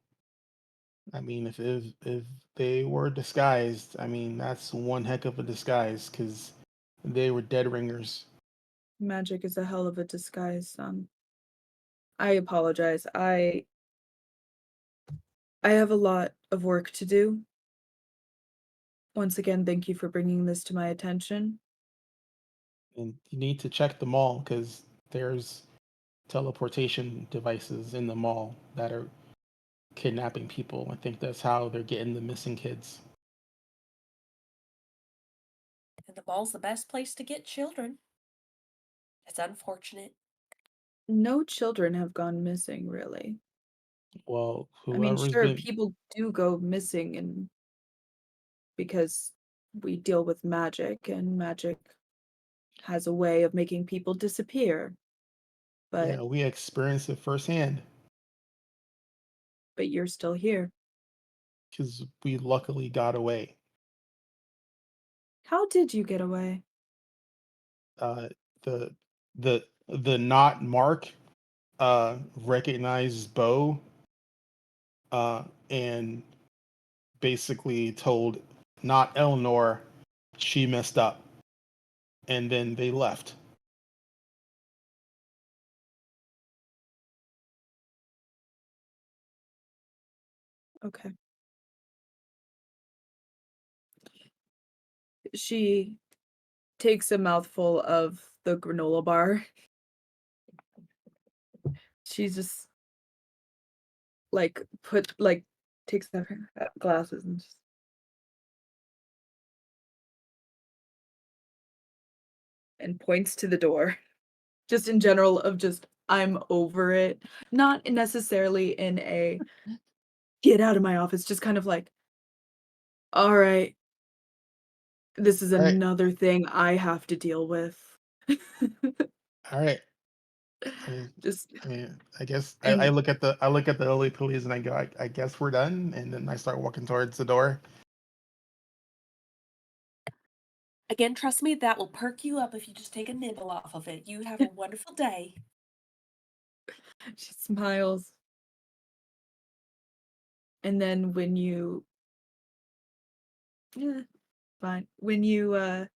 B: I mean, if they were disguised, I mean, that's one heck of a disguise because they were dead ringers.
E: Magic is a hell of a disguise. I apologize. I have a lot of work to do. Once again, thank you for bringing this to my attention.
B: And you need to check the mall because there's teleportation devices in the mall that are kidnapping people. I think that's how they're getting the missing kids.
D: And the mall's the best place to get children. It's unfortunate.
E: No children have gone missing, really.
B: Well,
E: I mean,
B: whoever's
E: sure,
B: been,
E: people do go missing and because we deal with magic and magic has a way of making people disappear. But
B: yeah, we experienced it firsthand
E: you're still here.
B: because we luckily got away.
E: How did you get away?
B: Uh, the the not Mark recognized Bo and basically told not Eleanor she messed up, and then they left.
E: Okay. She takes a mouthful of the granola bar. She just takes out her glasses and just and points to the door. Just in general of just I'm over it. Not necessarily in a get out of my office, just kind of like, all right, this is
B: All right,
E: another thing I have to deal with.
B: all right. I mean,
E: Just
B: I
E: and
B: look at the early police and I go, I guess we're done, and then I start walking towards the door.
D: Again, trust me, that will perk you up if you just take a nibble off of it. You have a wonderful day.
E: she smiles. And then when you yeah, fine. When you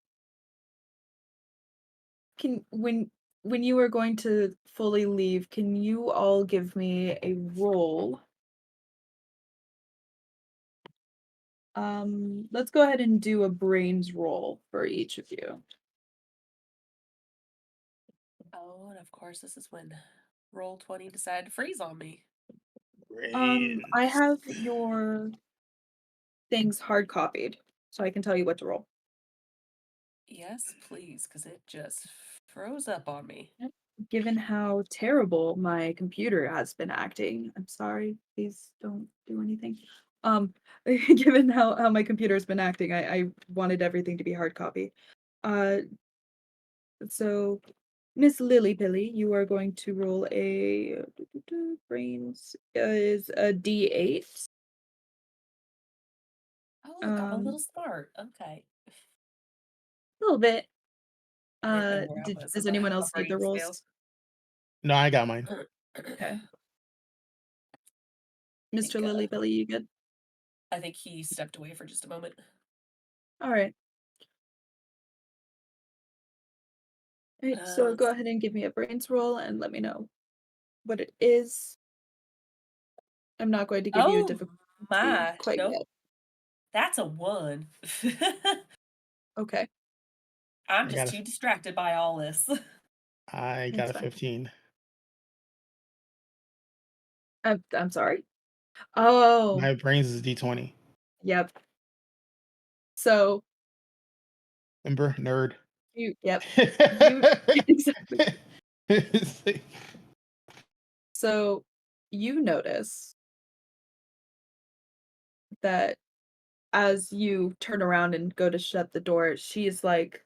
E: can when you are going to fully leave, can you all give me a roll? Let's go ahead and do a brains roll for each of you.
D: Oh, and of course, this is when Roll20 decided to freeze on me.
E: I have your things hard copied, so I can tell you what to roll.
D: Yes, please, because it just froze up on me.
E: Given how terrible my computer has been acting, I'm sorry, please don't do anything. Given how my computer has been acting, I wanted everything to be hard copy. Uh, so Miss Lily Pilly, you are going to roll a brains is a D8.
D: look, I'm a little smart. Okay.
E: A little bit.
D: I didn't know where I was
E: Does
D: on
E: anyone
D: my
E: else need the
D: brain
E: rolls?
D: scales.
B: No, I got mine.
E: Okay.
D: I
E: Mr.
D: think,
E: Lily Belly, you good?
D: I think he stepped away for just a moment.
E: All right. All right, so go ahead and give me a brains roll and let me know what it is. I'm not going to give you a difficulty quite
D: nope.
E: yet.
D: That's a 1.
E: Okay.
D: I'm just too distracted by all this.
B: I got a 15.
E: I'm sorry. Oh.
B: My brains is D20.
E: Yep. So.
B: Remember, nerd.
E: Yep. Exactly. So, you notice that as you turn around and go to shut the door, she's like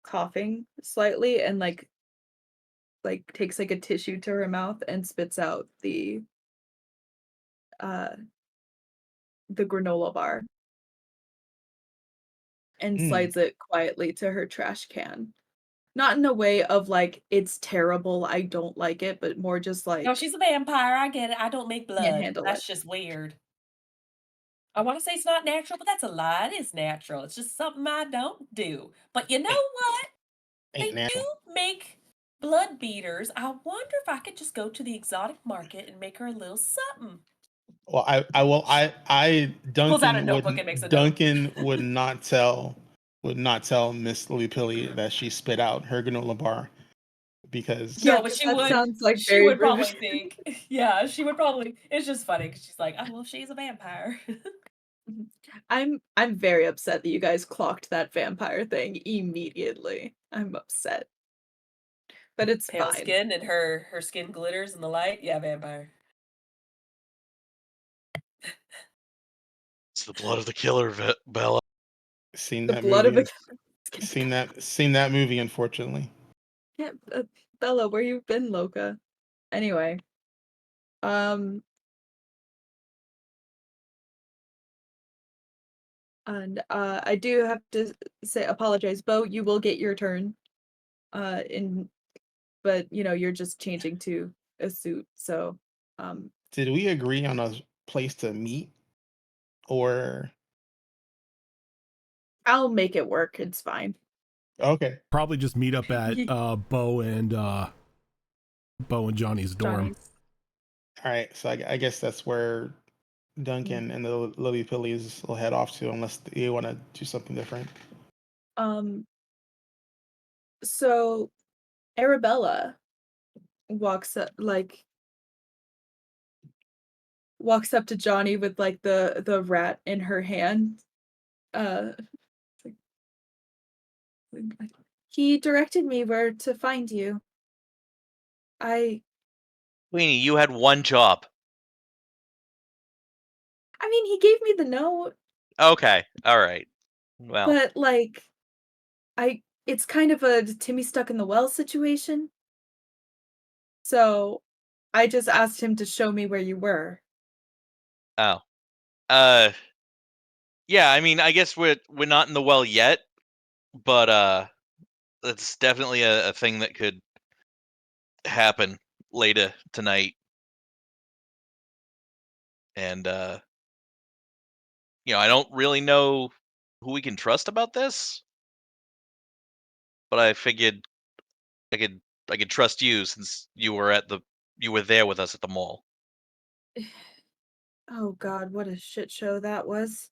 E: coughing slightly and like takes like a tissue to her mouth and spits out the granola bar and slides it quietly to her trash can. Not in a way of like, it's terrible, I don't like it, but more just like,
D: No, she's a vampire. I get it. I don't make
E: can't
D: blood.
E: handle
D: That's
E: it.
D: just weird. I want to say it's not natural, but that's a lie. It is natural. It's just something I don't do. But you know what? They do make blood beaters. I wonder if I could just go to the exotic market and make her a little something.
B: Well,
D: Pulls out a notebook and makes a note.
B: Duncan would not tell Miss Louie Pilly that she spit out her granola bar because
D: No, but she
E: that
D: would.
E: sounds like
D: She
E: very
D: would probably
E: rude.
D: think. Yeah, she would probably. It's just funny because she's like, oh well, she's a vampire.
E: I'm very upset that you guys clocked that vampire thing immediately. I'm upset. But it's
D: Pale
E: fine.
D: skin and her skin glitters in the light. Yeah, vampire.
F: It's the blood of the killer, Bella.
B: Seen
E: The
B: that
E: blood of
B: movie.
E: a
B: Seen that movie, unfortunately.
E: Yeah, Bella, where you been, Loca? Anyway, and I do have to say apologize, Bo. You will get your turn. But you know you're just changing to a suit, so.
B: Did we agree on a place to meet, or?
E: I'll make it work. It's fine.
B: Okay.
A: Probably just meet up at Bo and Johnny's dorm.
B: All right, so I guess that's where Duncan and the Lily Pillies will head off to, unless they want to do something different.
E: So Arabella walks up to Johnny with like the rat in her hand. He directed me where to find you.
F: Queenie, you had one job.
E: I mean, he gave me the note.
F: Okay, all right. Well,
E: but like, it's kind of a Timmy stuck in the well situation. So, I just asked him to show me where you were.
F: Oh. Yeah, I mean, I guess we're not in the well yet, but that's definitely a thing that could happen later tonight. And you know, I don't really know who we can trust about this, but I figured I could trust you since you were there with us at the mall.
E: Oh god, what a shit show that was.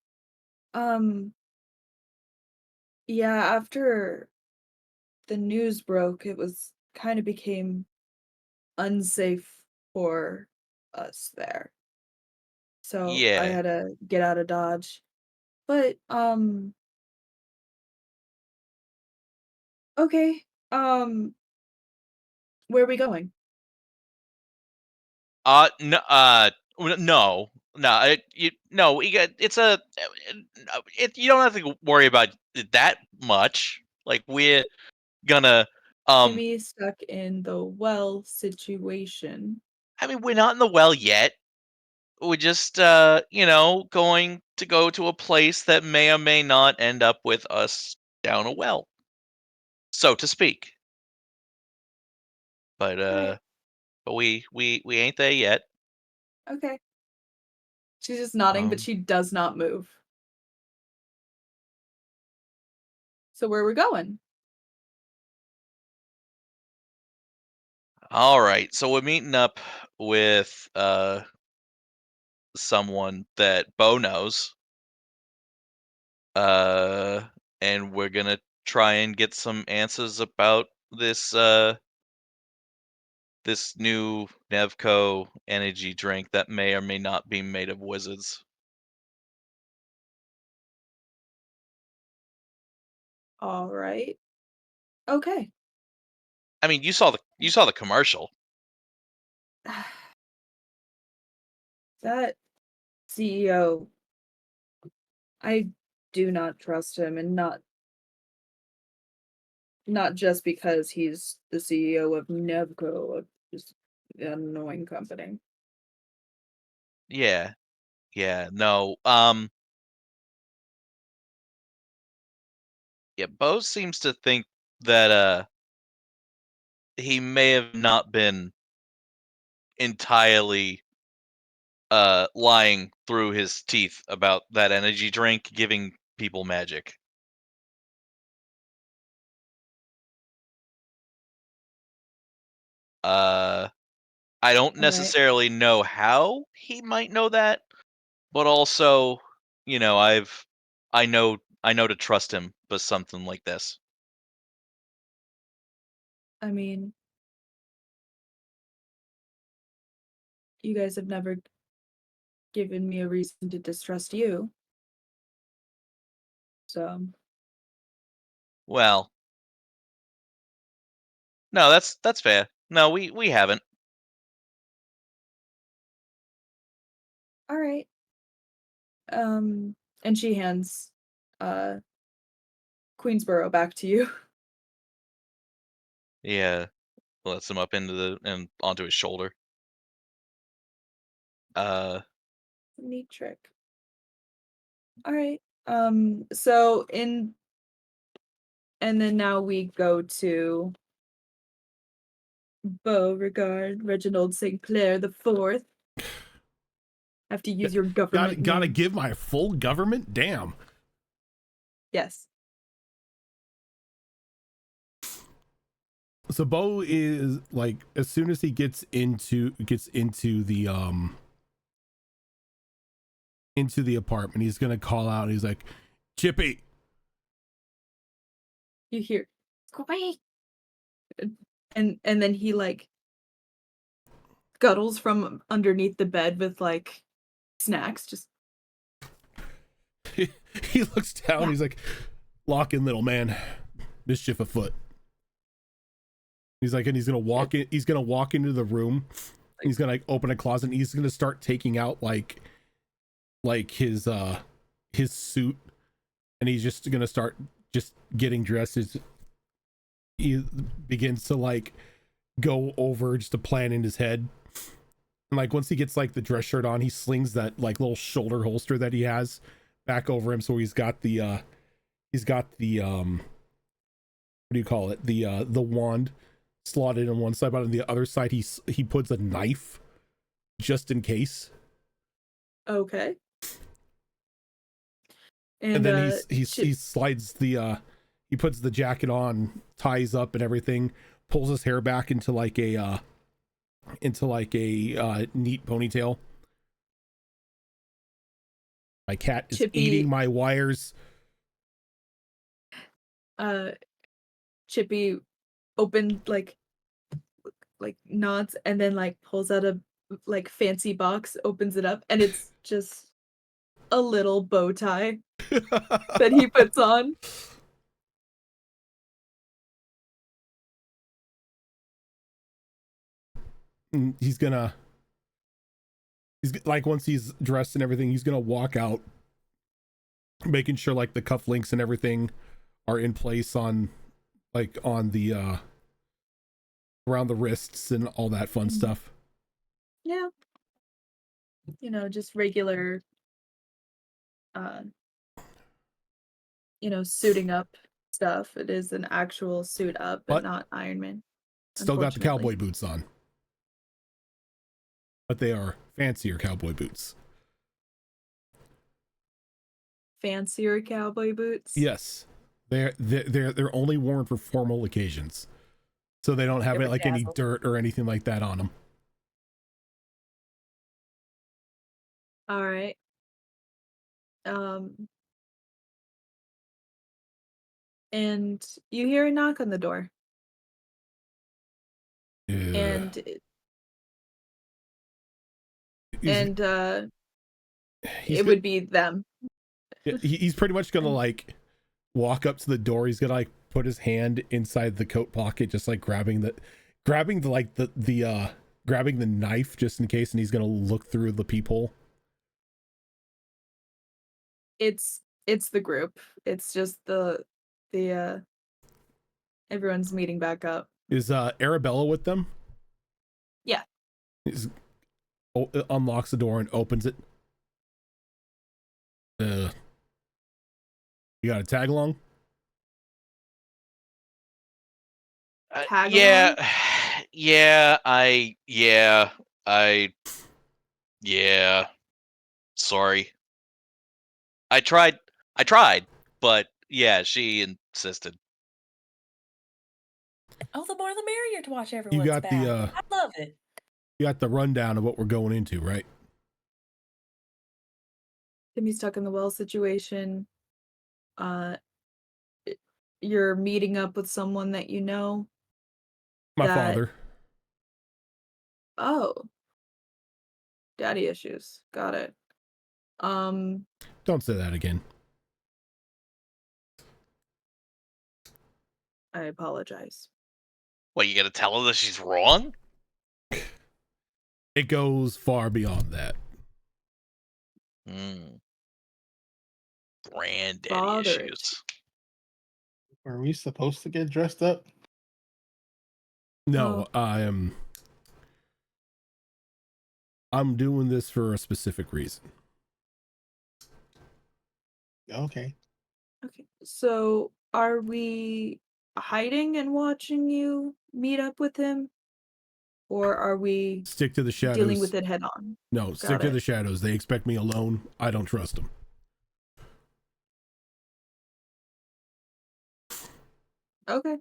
E: Yeah, after the news broke, it was kind of became unsafe for us there. So I
F: Yeah.
E: had to get out of Dodge. But okay. Where are we going?
F: No, no, no. You don't have to worry about it that much. Like we're gonna
E: Timmy stuck in the well situation.
F: I mean, we're not in the well yet. We're just going to go to a place that may or may not end up with us down a well, so to speak. But
E: Right.
F: but we ain't there yet.
E: Okay. She's just nodding, but
F: Um,
E: she does not move. So where are we going?
F: all right, so we're meeting up with someone that Bo knows. And we're gonna try and get some answers about this new Nevco energy drink that may or may not be made of wizards.
E: All right. Okay.
F: I mean, you saw the commercial.
E: That CEO, I do not trust him, and not just because he's the CEO of Nevco, just an annoying company.
F: Yeah. Yeah, no. Yeah, Bo seems to think that he may have not been entirely lying through his teeth about that energy drink giving people magic. I don't
E: All right.
F: necessarily know how he might know that, but also, I know to trust him with something like this.
E: I mean, you guys have never given me a reason to distrust you. So,
F: Well, no, that's fair. No, we haven't.
E: all right. And she hands uh Queensboro back to you.
F: Yeah, lets him up and onto his shoulder. Uh,
E: Neat trick. All right. So in and then now we go to Beauregard Reginald St. Clair the Fourth. Have to use your government
A: Gotta
E: name.
A: give my full government? Damn.
E: Yes.
A: So Bo is like, as soon as he gets into the apartment, he's gonna call out and he's like, Chippy.
E: You hear squeak, and then he like scuttles from underneath the bed with like snacks. Just
A: He looks down, he's like, lock in, little man. Mischief afoot. He's like, and he's gonna walk into the room. He's gonna like open a closet and he's gonna start taking out like his suit, and he's just gonna start just getting dressed. He begins to like go over just a plan in his head. And like once he gets like the dress shirt on, he slings that like little shoulder holster that he has back over him, so he's got the what do you call it, the wand slotted on one side, but on the other side he puts a knife just in case.
E: okay.
A: And then he slides he puts the jacket on, ties up and everything, pulls his hair back into like a neat ponytail. My cat is eating my wires.
E: Chippy opened like nods and then like pulls out a like fancy box, opens it up, and it's just a little bow tie that he puts on.
A: He's like, once he's dressed and everything, he's gonna walk out, making sure like the cufflinks and everything are in place on the around the wrists and all that fun stuff.
E: Yeah. Just regular suiting up stuff. It is an actual suit up, but not Iron Man.
A: Still got the cowboy boots on. But they are fancier cowboy boots.
E: Fancier cowboy boots?
A: Yes. They're only worn for formal occasions. So they don't have like any dirt or anything like that on them.
E: All right. And you hear a knock on the door. And it would be them.
A: He's pretty much gonna like walk up to the door. He's gonna like put his hand inside the coat pocket, just like grabbing the knife just in case, and he's gonna look through the peephole.
E: It's the group. It's just the everyone's meeting back up.
A: Is Arabella with them?
E: Yeah.
A: Unlocks the door and opens it. You got a tag along?
E: Tag
F: Sorry. I tried, but yeah, she insisted.
D: Oh, the more the merrier to watch everyone's back. I love it.
A: You got the rundown of what we're going into, right?
E: Timmy's stuck in the well situation. You're meeting up with someone that you know.
A: My father.
E: Oh. Daddy issues. Got it.
A: Don't say that again.
E: I apologize.
F: What, you gonna tell her that she's wrong?
A: It goes far beyond that.
F: Granddaddy issues.
B: Are we supposed to get dressed up?
A: No, I'm doing this for a specific reason.
B: Okay.
E: Okay. So are we hiding and watching you meet up with him? Or are we
A: stick to the shadows,
E: dealing with it head on?
A: No, stick to the shadows. They expect me alone. I don't trust them.
E: Okay.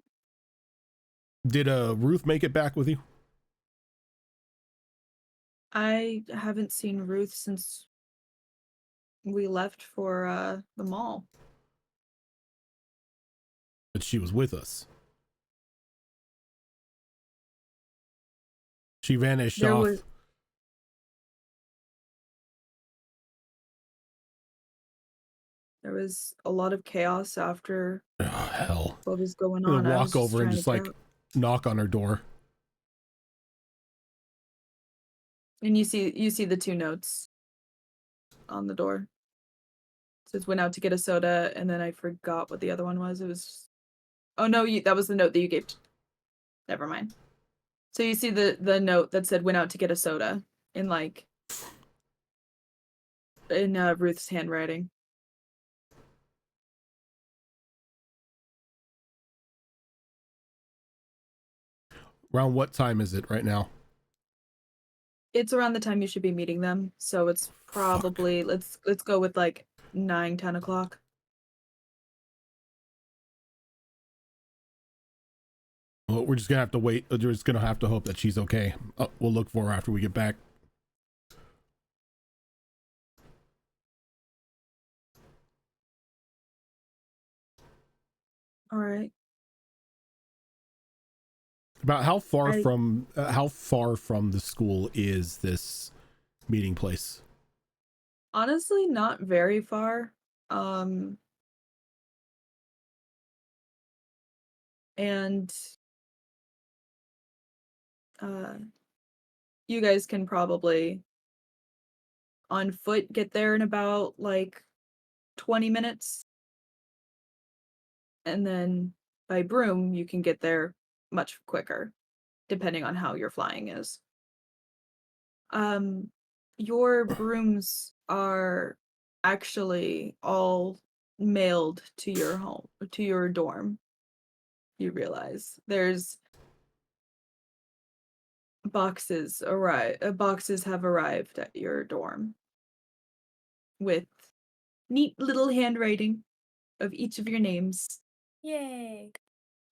A: Did Ruth make it back with you?
E: I haven't seen Ruth since we left for the mall.
A: But she was with us. She vanished off.
E: There was a lot of chaos after
A: hell.
E: What was going on.
A: I'm gonna walk over and just like knock on her door.
E: And you see the two notes on the door. It says went out to get a soda, and then I forgot what the other one was. It was that was the note that you gave. Never mind. So you see the note that said went out to get a soda in Ruth's handwriting.
A: Around what time is it right now?
E: It's around the time you should be meeting them, so it's probably let's go with 9-10 o'clock.
A: Well, we're just gonna have to wait. We're just gonna have to hope that she's okay. We'll look for her after we get back.
E: All right.
A: About how far from the school is this meeting place?
E: Honestly, not very far. And you guys can probably on foot get there in about 20 minutes. And then by broom, you can get there much quicker, depending on how your flying is. Your brooms are actually all mailed to your home, to your dorm. You realize there's boxes have arrived at your dorm with neat little handwriting of each of your names.
D: Yay.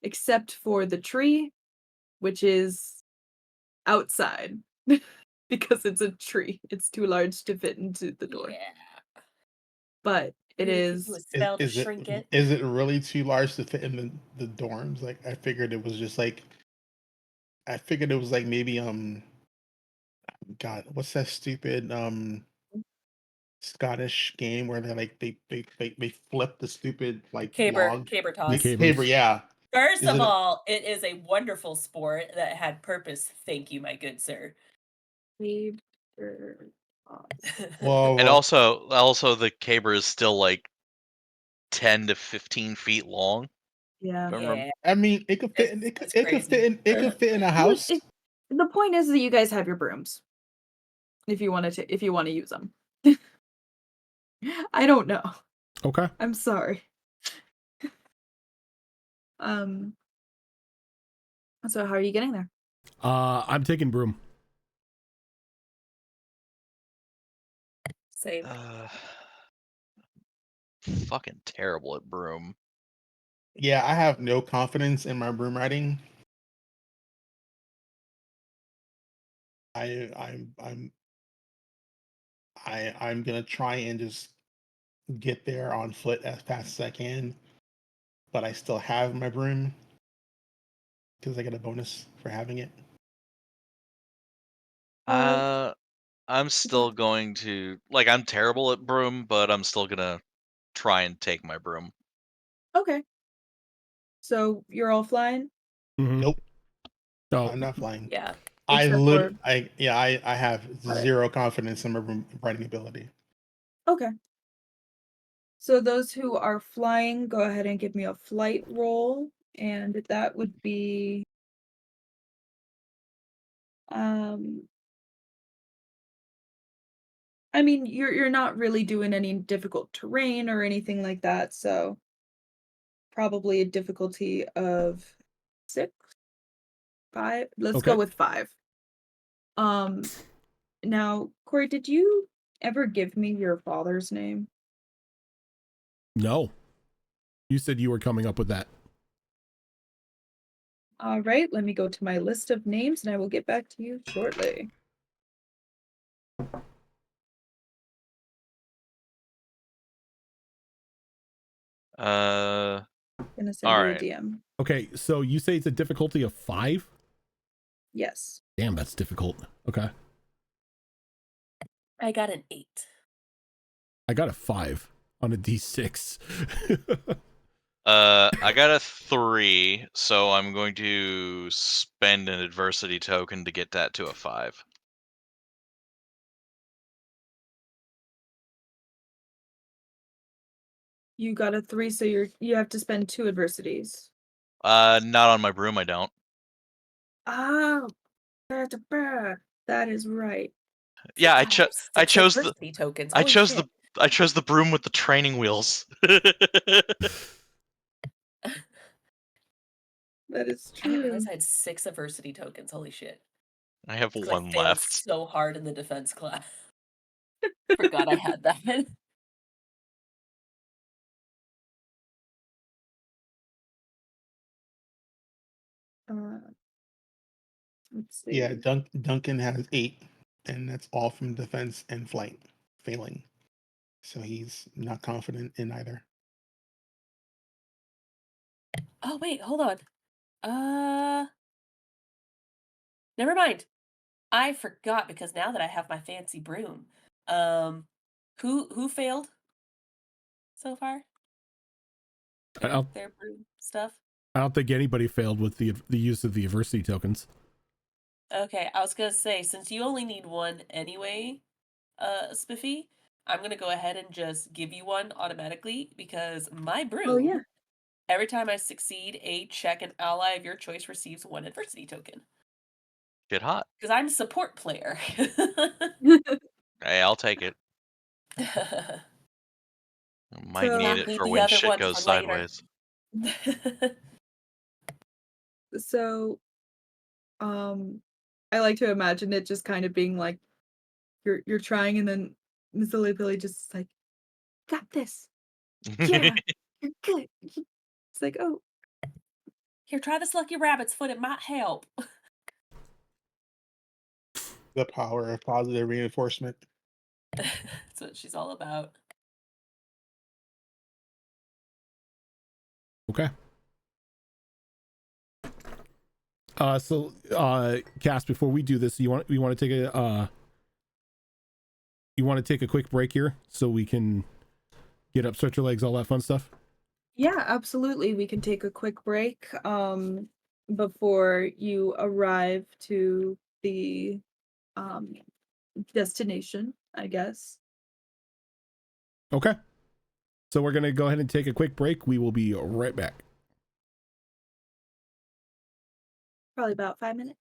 E: Except for the tree, which is outside because it's a tree. It's too large to fit into the door.
D: Yeah.
E: But it
D: Maybe we could do a
E: is
D: spell to shrink it.
B: Is it really too large to fit in the dorms? Like I figured it was just like maybe God, what's that stupid Scottish game where they flip the stupid like
D: Caber
B: log?
A: The
D: toss.
A: cabers.
B: Yeah.
D: First
B: Is
D: of
B: it
D: all, it is a wonderful sport that had purpose. Thank you, my good sir.
B: well,
F: And also the caber is still like 10 to 15 feet long.
E: yeah.
F: If I remember.
D: Yeah,
B: I mean it could fit in
D: it's
B: it could fit
D: crazy.
B: in a
E: Well,
B: house.
E: the point is that you guys have your brooms. If you want to use them. I don't know.
A: Okay.
E: I'm sorry. So how are you getting there?
A: I'm taking broom.
D: Same.
F: Fucking terrible at broom.
B: Yeah, I have no confidence in my broom riding. I'm gonna try and just get there on foot as fast as I can, but I still have my broom because I get a bonus for having it.
F: I'm still going to I'm terrible at broom, but I'm still gonna try and take my broom.
E: Okay. So you're all flying?
A: Mm-hmm.
B: Nope,
A: Oh,
B: I'm not flying.
D: Yeah.
B: I
E: Except
B: have
E: Got it.
B: zero confidence in my broom riding ability.
E: Okay. So those who are flying, go ahead and give me a flight roll, and that would be I mean, you're not really doing any difficult terrain or anything like that, so probably a difficulty of 6, 5. Let's go
A: okay.
E: with 5. Um, Now, Corey, did you ever give me your father's name?
A: No. You said you were coming up with that.
E: All right, let me go to my list of names and I will get back to you shortly.
F: Uh,
E: Gonna send
F: all
E: you a
F: right.
E: DM.
A: Okay, so you say it's a difficulty of 5?
E: Yes.
A: Damn, that's difficult. Okay.
D: I got an 8.
A: I got a 5 on a D6.
F: I got a 3, so I'm going to spend an adversity token to get that to a 5.
E: You got a 3, so you have to spend 2 adversities.
F: Not on my broom, I don't.
E: Ah, that is right.
F: Yeah, I
D: God, I have
F: I
D: 6
F: chose the
D: adversity tokens.
F: I
D: Holy
F: chose
D: shit.
F: I chose the broom with the training wheels.
E: That is
D: I didn't
E: true.
D: realize I had 6 adversity tokens. Holy shit.
F: I have
D: 'Cause I
F: 1
D: failed
F: left.
D: so hard in the defense class. Forgot I had that.
E: Let's
B: Yeah,
E: see.
B: Duncan has 8, and that's all from defense and flight failing. So he's not confident in either.
D: Oh, wait, hold on. Never mind. I forgot because now that I have my fancy broom. Who failed so far?
A: I don't,
D: Their broom stuff?
A: I don't think anybody failed with the use of the adversity tokens.
D: Okay, I was gonna say, since you only need 1 anyway, Spiffy, I'm gonna go ahead and just give you 1 automatically because my
E: Oh yeah.
D: broom, every time I succeed a check, an ally of your choice receives 1 adversity token.
F: Get hot.
D: Because I'm support player.
F: Hey, I'll take it. Might
E: So-
F: need
D: Not
F: it
D: leave
F: for
D: the
F: when
D: other
F: shit
D: one
F: goes
D: for later.
F: sideways.
E: So, I like to imagine it just kind of being like you're trying, and then Miss Billy just like, got this. Yeah, you're good. It's like, oh,
D: Here, try this lucky rabbit's foot. It might help.
B: The power of positive reinforcement.
D: That's what she's all about.
A: Okay. Cass, before we do this, you want to take a quick break here so we can get up, stretch your legs, all that fun stuff?
E: yeah, absolutely. We can take a quick break before you arrive to the destination, I guess.
A: Okay. So we're going to go ahead and take a quick break. We will be right back.
E: Probably about 5 minutes.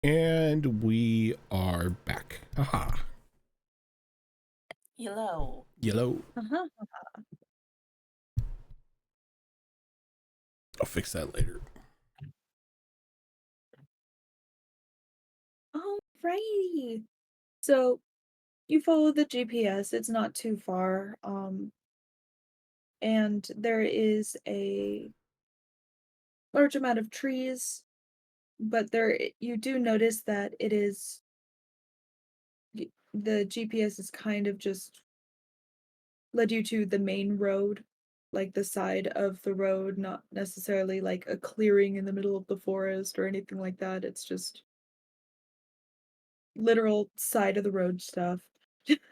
A: And we are back. Haha.
D: Yellow.
A: Yellow.
E: Uh-huh.
A: I'll fix that later.
E: Alrighty. So you follow the GPS, it's not too far. And there is a large amount of trees, but you do notice that it is the GPS is kind of just led you to the main road, like the side of the road, not necessarily like a clearing in the middle of the forest or anything like that. It's just literal side of the road stuff,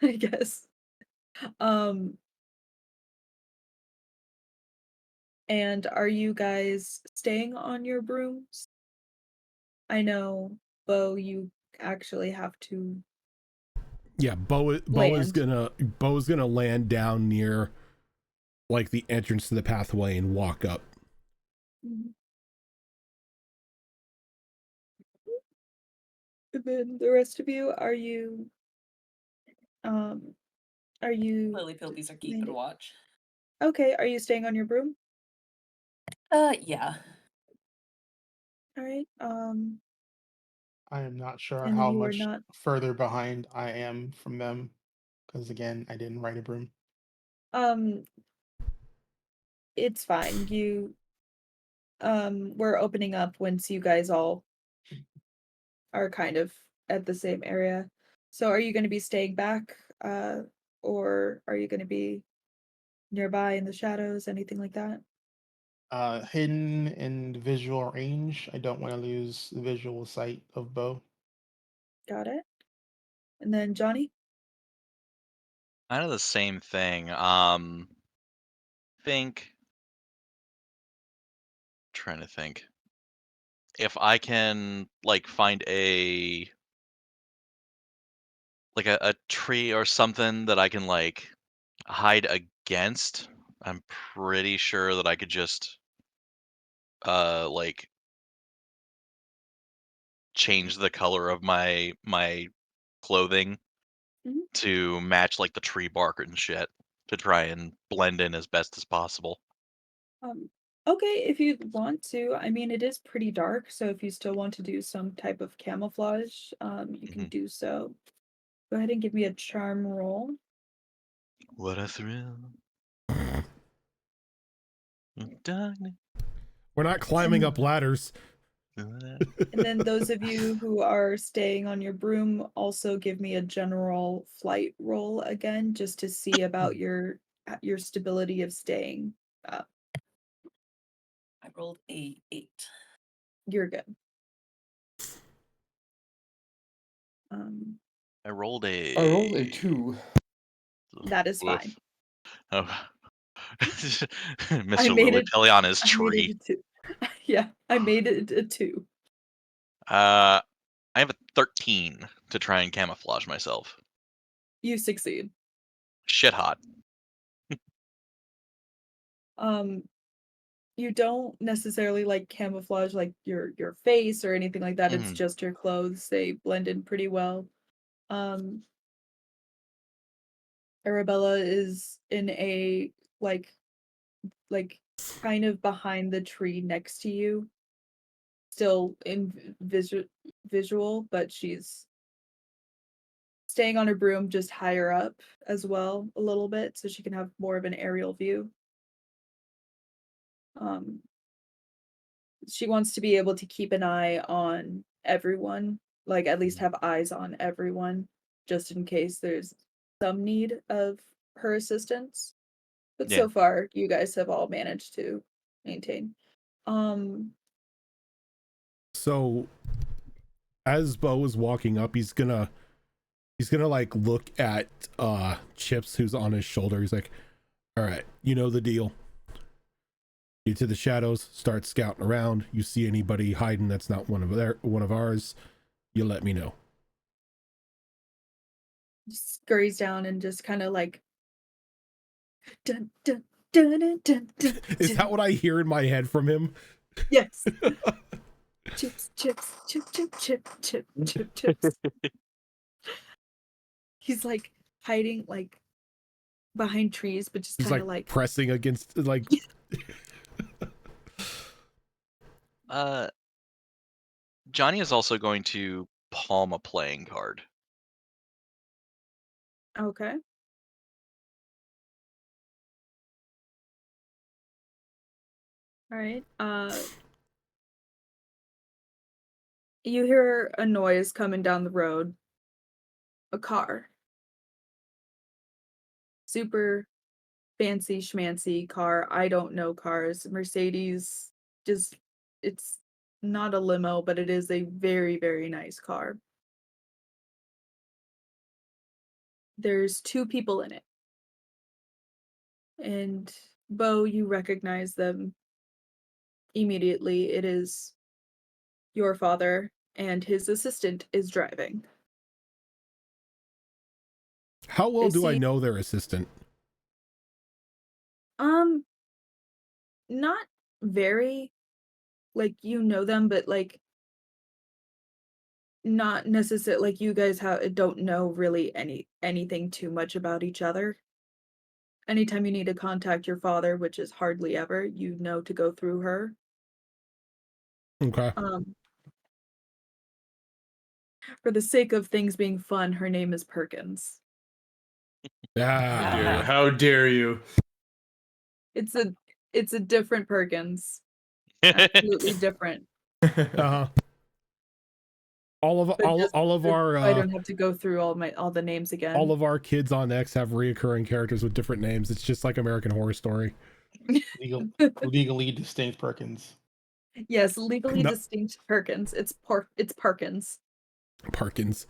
E: I guess. Um, and are you guys staying on your brooms? I know, Bo, you actually have to
A: Yeah, Bo's gonna land down near like the entrance to the pathway and walk up.
E: Mhm. And then the rest of you, are you
D: Lily Pilties are keeping
E: landing?
D: watch.
E: Okay, are you staying on your broom?
D: Yeah.
E: All right.
B: I am not sure
E: And
B: how
E: you are
B: much
E: not
B: further behind I am from them, because again, I didn't ride a broom.
E: um it's fine. We're opening up once you guys all are kind of at the same area. So are you going to be staying back or are you going to be nearby in the shadows, anything like that?
B: Hidden in visual range. I don't want to lose the visual sight of Bo.
E: Got it. And then Johnny?
F: Kind of the same thing. Trying to think if I can like find a tree or something that I can like hide against. I'm pretty sure that I could just like change the color of my clothing
E: Mhm.
F: to match like the tree bark and shit to try and blend in as best as possible.
E: Okay, if you want to. I mean, it is pretty dark, so if you still want to do some type of camouflage, you can
F: Mhm.
E: do so. Go ahead and give me a charm roll.
F: What a thrill. Darkness.
A: We're not climbing up ladders.
E: And then those of you who are staying on your broom, also give me a general flight roll again, just to see about your stability of staying up.
D: I rolled a 8.
E: You're good. Um,
F: I rolled a
C: 2.
E: that is
F: Woof.
E: fine.
F: Oh.
E: I
F: Mr.
E: made it.
F: Lily on his
E: I made it
F: tree.
E: a 2. Yeah, I made it a 2.
F: I have a 13 to try and camouflage myself.
E: You succeed.
F: Shit hot.
E: You don't necessarily like camouflage like your face or anything like that. It's
F: Mhm.
E: just your clothes. They blend in pretty well. Arabella is in a like kind of behind the tree next to you, still in visual, but she's staying on her broom just higher up as well a little bit so she can have more of an aerial view. She wants to be able to keep an eye on everyone, like at least have eyes on everyone, just in case there's some need of her assistance. But
F: Yeah.
E: so far, you guys have all managed to maintain.
A: So as Bo is walking up, he's gonna like look at Chips, who's on his shoulder. He's like, all right, you know the deal. Get to the shadows, start scouting around. You see anybody hiding that's not one of ours, you let me know.
E: Scurries down and just kind of like dun, dun, dun, dun, dun, dun,
A: Is that what I hear in my head from him?
E: yes. Chips, chips, chip, chip, chip, chip, chip, chips. He's like hiding like behind trees, but just
A: He's
E: kind
A: like
E: of like
A: pressing against like.
F: Johnny is also going to palm a playing card.
E: Okay. All right. You hear a noise coming down the road. A car. Super fancy schmancy car. I don't know cars. Mercedes, just it's not a limo, but it is a very, very nice car. There's 2 people in it. And Bo, you recognize them immediately. It is your father, and his assistant is driving.
A: How well
E: They
A: do I
E: see
A: know their assistant?
E: not very, like, you know them, but, like, not necessarily like, you guys don't know really anything too much about each other. Anytime you need to contact your father, which is hardly ever, you know to go through her.
A: Okay.
E: For the sake of things being fun, her name is Perkins.
A: Ah.
C: How dare you?
E: It's a different Perkins. Absolutely different.
A: Uh-huh. All
E: But just
A: of
E: so
A: our
E: I don't have to go through all the names again.
A: all of our kids on X have reoccurring characters with different names. It's just like American Horror Story.
B: Legally distinct Perkins.
E: Yes, legally
A: No.
E: distinct Perkins. It's Perkins.
A: Parkins.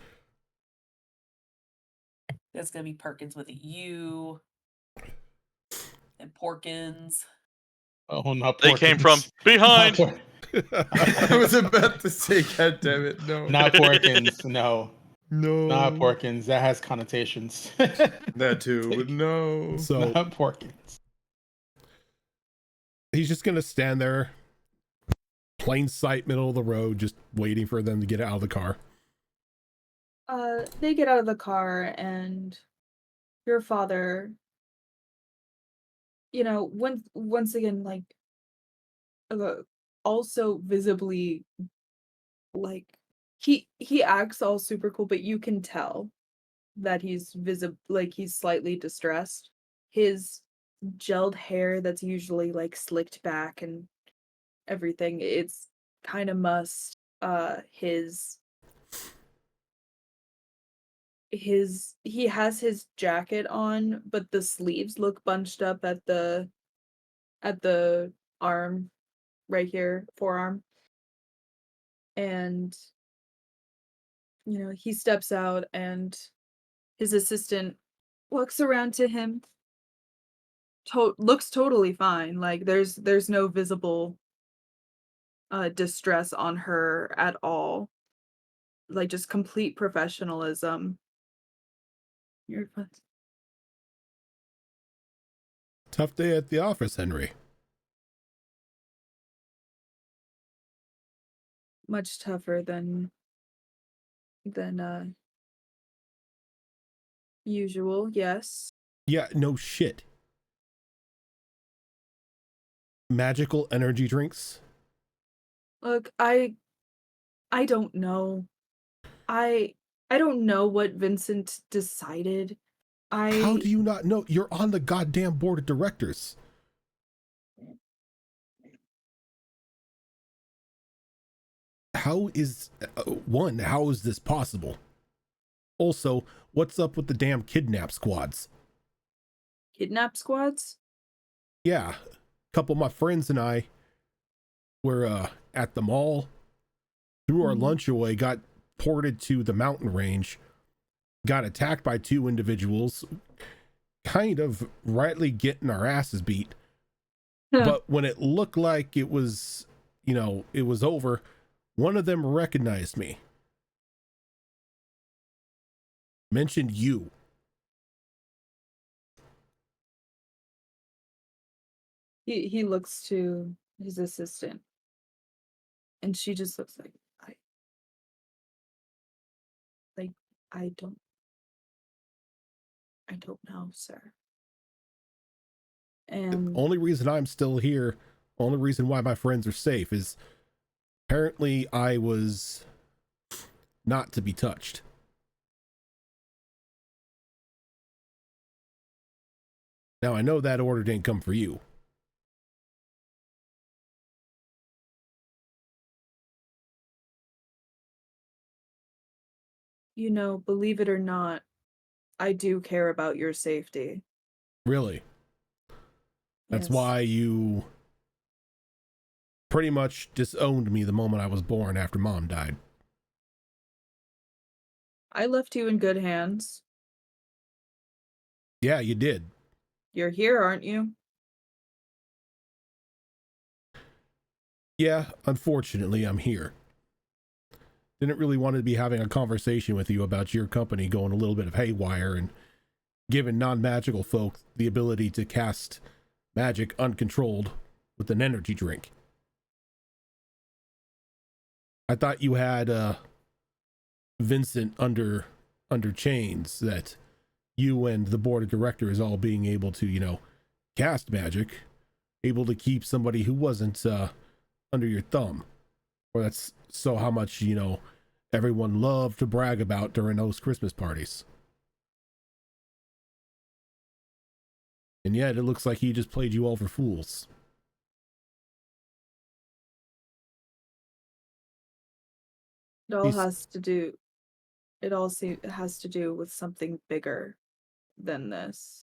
D: That's gonna be Perkins with a U. And Porkins.
B: Oh, not
F: They
B: Porkins.
F: came from behind.
C: I was about to say, God damn it, no.
B: Not Porkins. No.
C: No.
B: Not Porkins. That has connotations.
C: That too, but no.
A: So
B: Not Porkins.
A: he's just gonna stand there, plain sight, middle of the road, just waiting for them to get out of the car.
E: They get out of the car, and your father, once again, like, also visibly, like, he acts all super cool, but you can tell that he's like, he's slightly distressed. His gelled hair that's usually like slicked back and everything, it's kind of mussed. He has his jacket on, but the sleeves look bunched up at the arm right here, forearm. And he steps out, and his assistant walks around to him. Looks totally fine. Like, there's no visible distress on her at all. Like, just complete professionalism. You're fine.
A: Tough day at the office, Henry.
E: Much tougher than usual, yes.
A: Yeah, no shit. Magical energy drinks.
E: Look, I don't know. I don't know what Vincent decided.
A: How do you not know? You're on the goddamn board of directors. How is how is this possible? Also, what's up with the damn kidnap squads?
E: Kidnap squads?
A: Yeah, a couple of my friends and I were at the mall, threw our lunch away, got ported to the mountain range, got attacked by 2 individuals, kind of rightly getting our asses beat. But when it looked like it was, it was over, one of them recognized me. Mentioned you.
E: He looks to his assistant. And she just looks like, I don't know, sir. And
A: the only reason I'm still here, only reason why my friends are safe is apparently I was not to be touched. Now I know that order didn't come for you.
E: believe it or not, I do care about your safety.
A: Really? That's
E: Yes.
A: why you pretty much disowned me the moment I was born after Mom died.
E: I left you in good hands.
A: Yeah, you did.
E: You're here, aren't you?
A: Yeah, unfortunately, I'm here. Didn't really want to be having a conversation with you about your company going a little bit of haywire and giving non-magical folk the ability to cast magic uncontrolled with an energy drink. I thought you had Vincent under chains, that you and the board of directors all being able to, cast magic, able to keep somebody who wasn't under your thumb. Or that's so how much, everyone loved to brag about during those Christmas parties. And yet it looks like he just played you all for fools.
E: It all has to do with something bigger than this.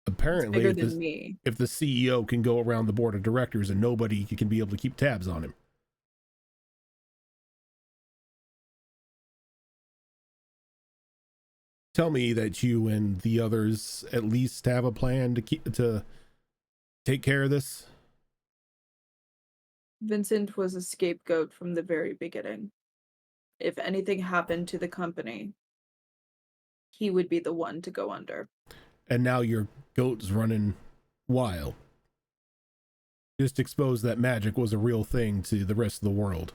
A: Apparently,
E: It's bigger than me.
A: if the CEO can go around the board of directors and nobody can be able to keep tabs on him. Tell me that you and the others at least have a plan to take care of this.
E: Vincent was a scapegoat from the very beginning. If anything happened to the company, he would be the one to go under.
A: And now your goat's running wild. Just expose that magic was a real thing to the rest of the world.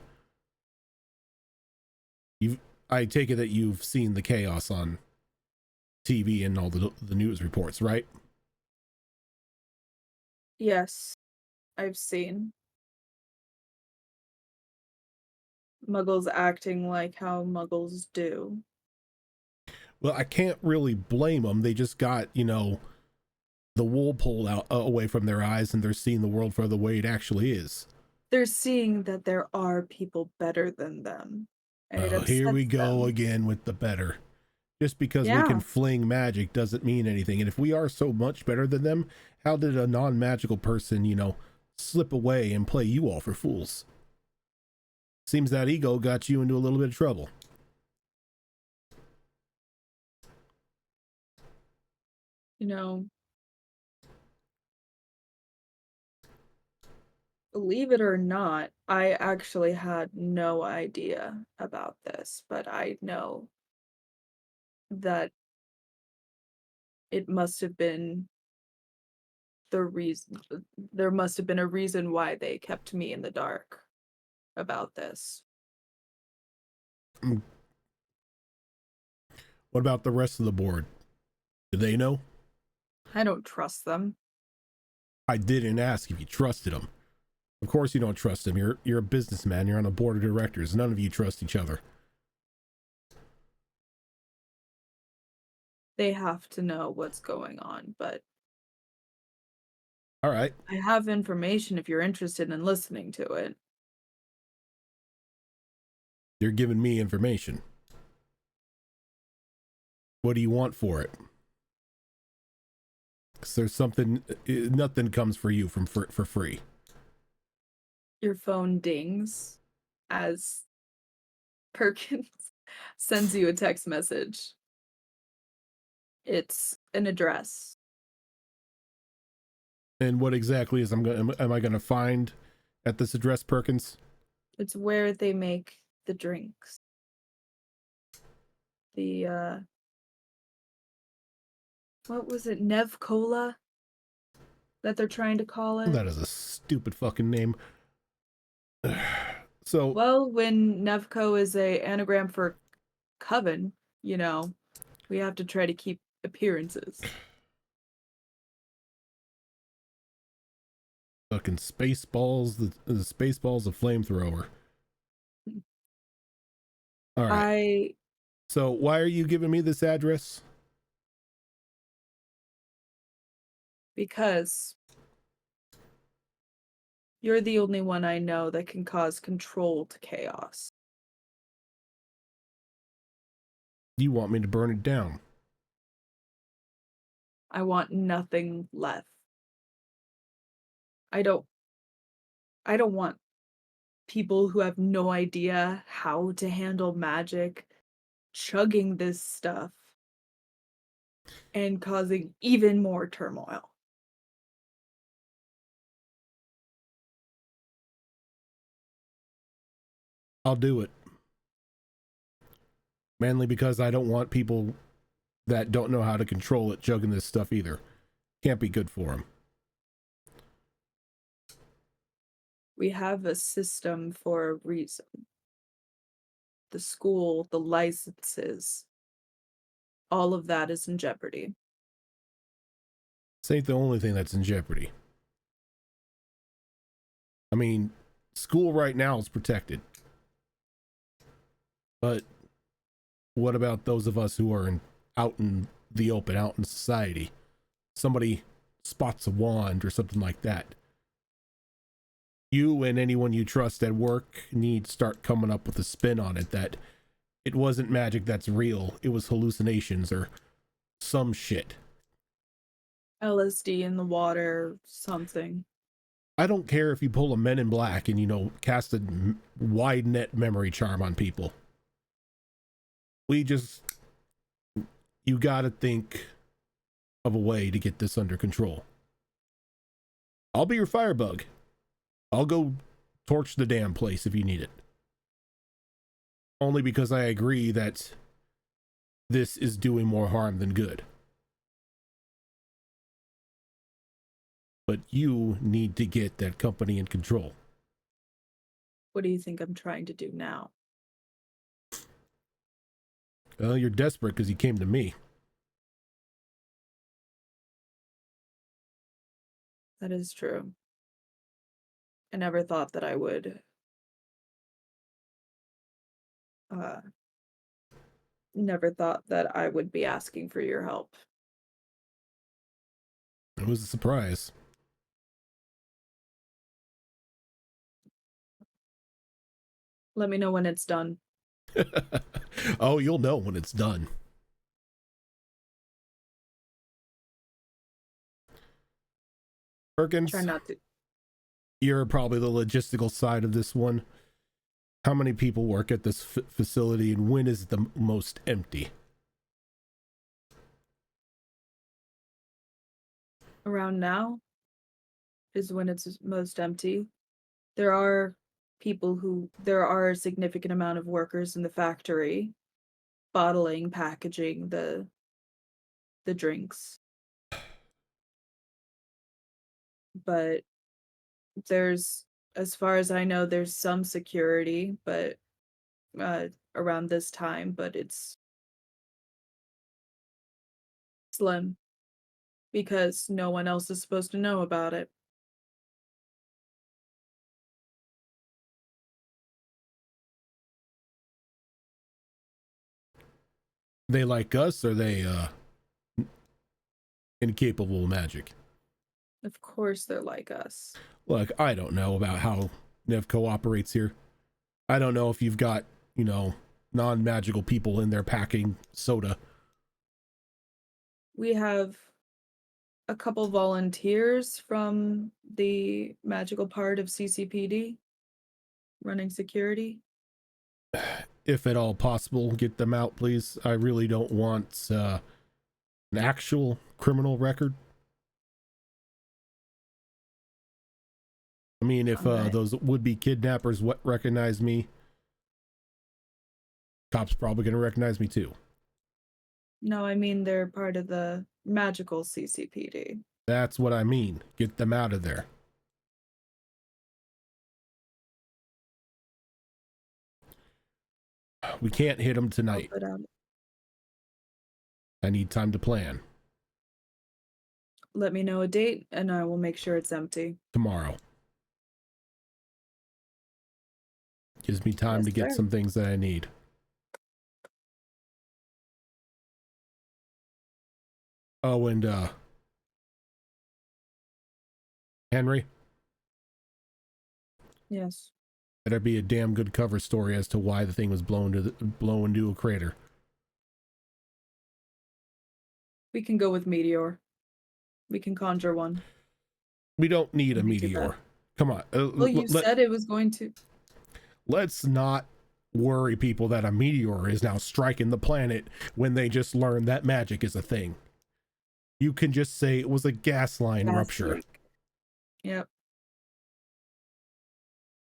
A: I take it that you've seen the chaos on TV and all the news reports, right?
E: Yes, I've seen Muggles acting like how Muggles do.
A: Well, I can't really blame them. They just got, the wool pulled out away from their eyes, and they're seeing the world for the way it actually is.
E: They're seeing that there are people better than them. And
A: here we go again with the better. Just because we can fling magic doesn't mean anything. And if we are so much better than them, how did a non-magical person, slip away and play you all for fools? Seems that ego got you into a little bit of trouble.
E: Believe it or not, I actually had no idea about this, but I know that it must have been there must have been a reason why they kept me in the dark about this.
A: What about the rest of the board? Do they know?
E: I don't trust them.
A: I didn't ask if you trusted them. Of course you don't trust them. You're a businessman. You're on a board of directors. None of you trust each other.
E: They have to know what's going on, but
A: all right.
E: I have information if you're interested in listening to it.
A: You're giving me information. What do you want for it? Because there's nothing comes for you for free.
E: Your phone dings as Perkins sends you a text message. It's an address.
A: And what exactly am I going to find at this address, Perkins?
E: It's where they make the drinks. The what was it, Nev Cola? That they're trying to call it?
A: That is a stupid fucking name. So
E: well, when Nevco is a anagram for coven, you know, we have to try to keep appearances.
A: fucking Spaceballs, the Spaceballs a flamethrower. All right. So why are you giving me this address?
E: Because you're the only one I know that can cause controlled chaos.
A: You want me to burn it down?
E: I want nothing left. I don't want people who have no idea how to handle magic chugging this stuff and causing even more turmoil.
A: I'll do it. Mainly because I don't want people that don't know how to control it chugging this stuff either. Can't be good for them.
E: We have a system for a reason. The school, the licenses, all of that is in jeopardy.
A: This ain't the only thing that's in jeopardy. I mean, school right now is protected. But what about those of us who are out in the open, out in society? Somebody spots a wand or something like that. You and anyone you trust at work need to start coming up with a spin on it that it wasn't magic that's real. It was hallucinations or some shit.
E: LSD in the water, something.
A: I don't care if you pull a Men in Black and, cast a wide net memory charm on people. You gotta think of a way to get this under control. I'll be your firebug. I'll go torch the damn place if you need it. Only because I agree that this is doing more harm than good. But you need to get that company in control.
E: What do you think I'm trying to do now?
A: Well, you're desperate because you came to me.
E: That is true. I never thought that I would be asking for your help.
A: It was a surprise.
E: Let me know when it's done.
A: Oh, you'll know when it's done. Perkins,
E: Try not to.
A: You're probably the logistical side of this one. How many people work at this facility, and when is it the most empty?
E: Around now is when it's most empty. There are a significant amount of workers in the factory bottling, packaging the drinks. But as far as I know, there's some security, but around this time, but it's slim because no one else is supposed to know about it.
A: They like us, or they incapable of magic?
E: Of course they're like us.
A: Look, I don't know about how Nevco operates here. I don't know if you've got, non-magical people in there packing soda.
E: We have a couple volunteers from the magical part of CCPD running security.
A: If at all possible, get them out, please. I really don't want an actual criminal record. I mean, if those would-be kidnappers recognize me, cops probably gonna recognize me too.
E: No, I mean they're part of the magical CCPD.
A: That's what I mean. Get them out of there. We can't hit him
E: I'll
A: tonight.
E: put out.
A: I need time to plan.
E: Let me know a date, and I will make sure it's empty.
A: Tomorrow. Gives me time
E: Yes,
A: to get
E: sir.
A: some things that I need. Oh, and Henry,
E: Yes.
A: that'd be a damn good cover story as to why the thing was blown into a crater.
E: We can go with meteor. We can conjure one.
A: We don't need a
E: Wouldn't be too
A: meteor.
E: bad.
A: Come on.
E: Well, you said it was going to.
A: Let's not worry people that a meteor is now striking the planet when they just learned that magic is a thing. You can just say it was a gas line rupture.
E: Leak. Yep.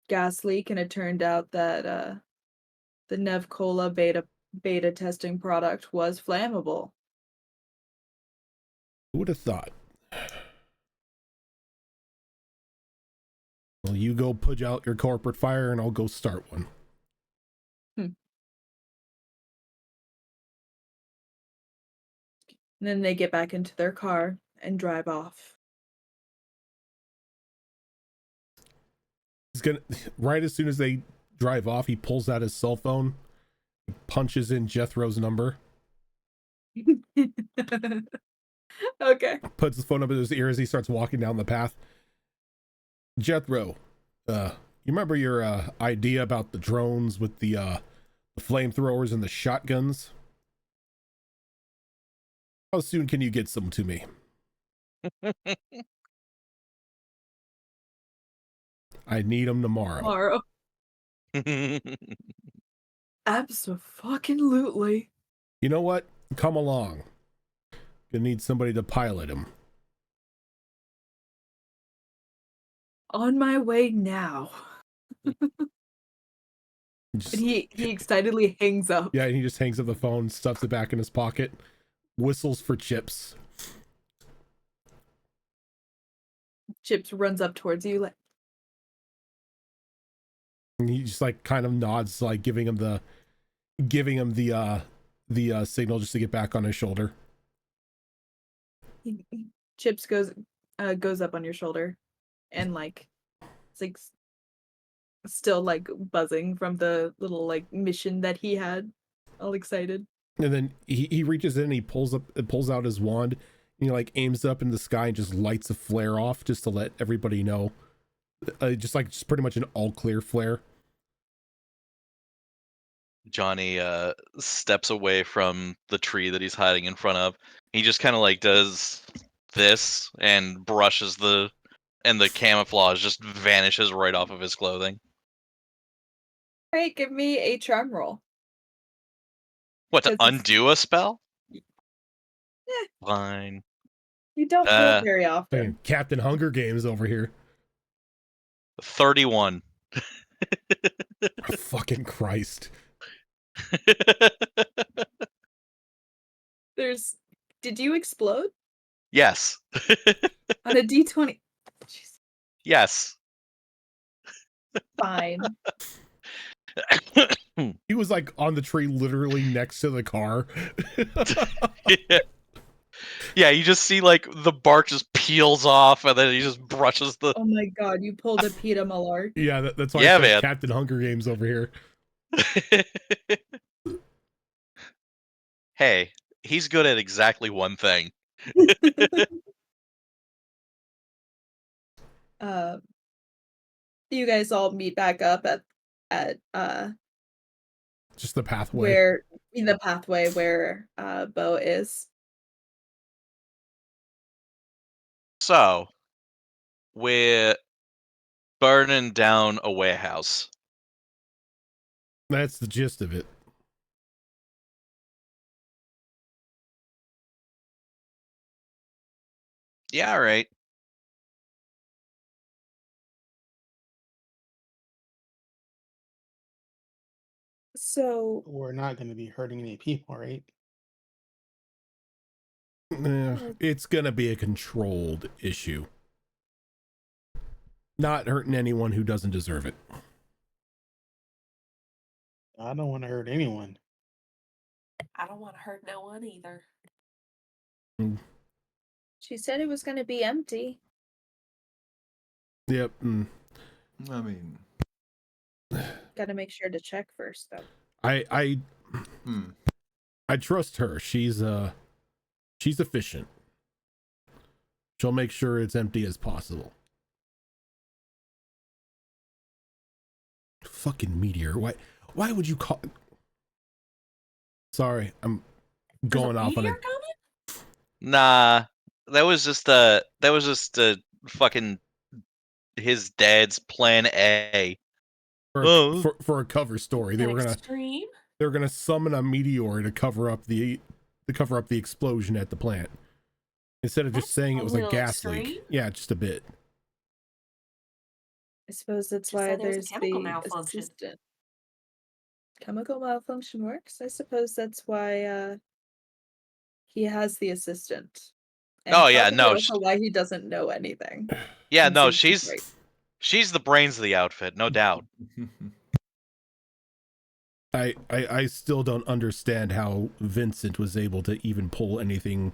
E: Gas leak, and it turned out that the Nevcola beta testing product was flammable.
A: Who would have thought? Well, you go put out your corporate fire and I'll go start one.
E: And then they get back into their car and drive off.
A: He's gonna, right as soon as they drive off, he pulls out his cell phone, punches in Jethro's number,
E: Okay.
A: puts his phone up in his ear as he starts walking down the path. Jethro, you remember your idea about the drones with the flamethrowers and the shotguns? How soon can you get some to me? I need them tomorrow.
E: Abso-fucking-lutely.
A: You know what? Come along. Gonna need somebody to pilot him.
E: On my way now.
A: Just,
E: And he excitedly hangs up.
A: yeah, and he just hangs up the phone, stuffs it back in his pocket, whistles for Chips.
E: Chips runs up towards you like,
A: And he just like kind of nods, like giving him the signal just to get back on his shoulder.
E: Chips goes up on your shoulder, and like it's like still like buzzing from the little like mission that he had, all excited.
A: And then he reaches in and he pulls out his wand and he like aims up in the sky and just lights a flare off just to let everybody know, just pretty much an all clear flare.
F: Johnny steps away from the tree that he's hiding in front of. He just kind of like does this and brushes and the camouflage just vanishes right off of his clothing.
E: All right, give me a charm roll.
F: What, to
E: 'Cause
F: undo a spell?
E: Eh.
F: Fine.
E: You don't do it very often.
A: Man, Captain Hunger Games over here.
F: 31.
A: Oh, fucking Christ.
E: Did you explode?
F: Yes.
E: On a D20. Jeez,
F: Yes.
E: fine.
A: He was like on the tree literally next to the car.
F: Yeah, you just see like the bark just peels off and then he just brushes the...
E: Oh my god, you pulled a Peter Millard.
A: Yeah, that's why
F: Yeah,
A: I said
F: man.
A: Captain Hunger Games over here.
F: Hey, he's good at exactly one thing.
E: You guys all meet back up at
A: Just the pathway.
E: where Bo is.
F: So, we're burning down a warehouse.
A: That's the gist of it.
F: Yeah, all right.
E: So
B: We're not going to be hurting any people, right?
A: It's gonna be a controlled issue. Not hurting anyone who doesn't deserve it.
B: I don't want to hurt anyone.
D: I don't want to hurt no one either.
E: She said it was going to be empty.
A: Yep.
C: I mean,
E: Got to make sure to check first, though.
A: I trust her. She's efficient. She'll make sure it's empty as possible. Fucking meteor. Why would you call? Sorry, I'm going off on it.
F: Nah, that was just fucking his dad's plan A.
A: For a cover story. They were gonna summon a meteor to cover up the explosion at the plant. Instead of just saying it was a gas leak. Yeah, just a bit.
E: I suppose that's why there's the assistant. Chemical malfunction works. I suppose that's why he has the assistant. And
F: oh yeah, no.
E: Also, why he doesn't know anything.
F: Yeah, no. She's the brains of the outfit, no doubt.
A: I still don't understand how Vincent was able to even pull anything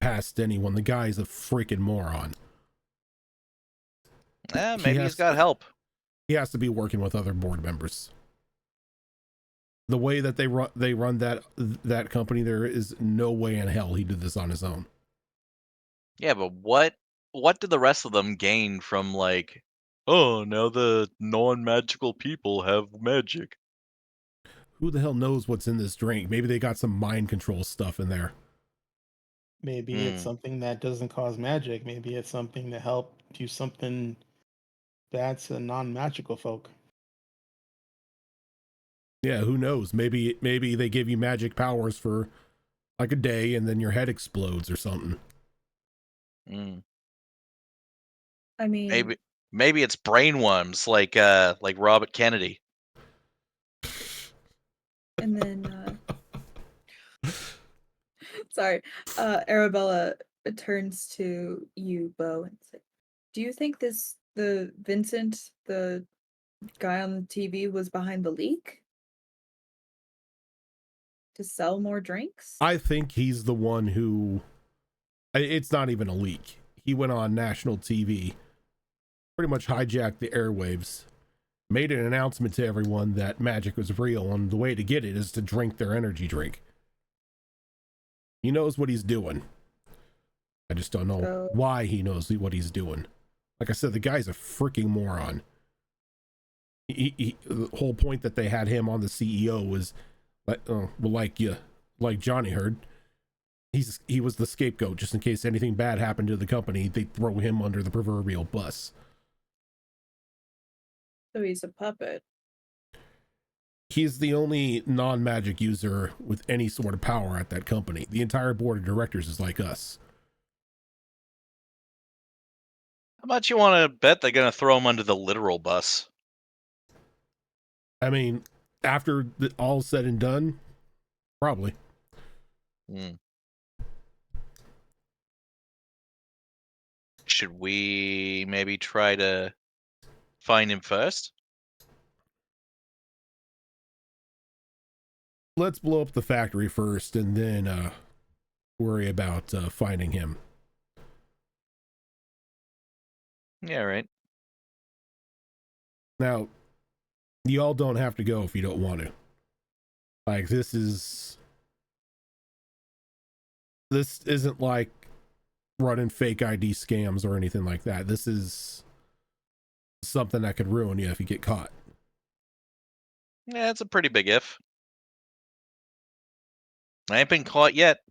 A: past anyone. The guy's a freaking moron.
F: Maybe he's got help.
A: He has to be working with other board members. The way that they run that company, there is no way in hell he did this on his own.
F: Yeah, but what did the rest of them gain from, like, oh, now the non-magical people have magic?
A: Who the hell knows what's in this drink? Maybe they got some mind control stuff in there.
B: Maybe it's something that doesn't cause magic. Maybe it's something to help do something bad to non-magical folk.
A: Yeah, who knows? Maybe they give you magic powers for like a day and then your head explodes or something.
E: I mean,
F: maybe it's brainworms like Robert Kennedy.
E: And then sorry, Arabella turns to you, Bo, and says, "Do you think the Vincent, the guy on the TV, was behind the leak to sell more drinks?"
A: I think he's the one who. It's not even a leak. He went on national TV, pretty much hijacked the airwaves, made an announcement to everyone that magic was real, and the way to get it is to drink their energy drink. He knows what he's doing. I just don't know why he knows what he's doing. Like I said, the guy's a freaking moron. The whole point that they had him on the CEO was, like Johnny heard, he was the scapegoat just in case anything bad happened to the company. They throw him under the proverbial bus.
E: So he's a puppet.
A: He's the only non-magic user with any sort of power at that company. The entire board of directors is like us.
F: How much you want to bet they're going to throw him under the literal bus?
A: I mean, after all's said and done, probably.
F: Should we maybe try to find him first?
A: Let's blow up the factory first and then worry about finding him.
F: Yeah, right.
A: Now, y'all don't have to go if you don't want to. Like, this isn't like running fake ID scams or anything like that. This is something that could ruin you if you get caught.
F: Yeah, it's a pretty big if. I ain't been caught yet.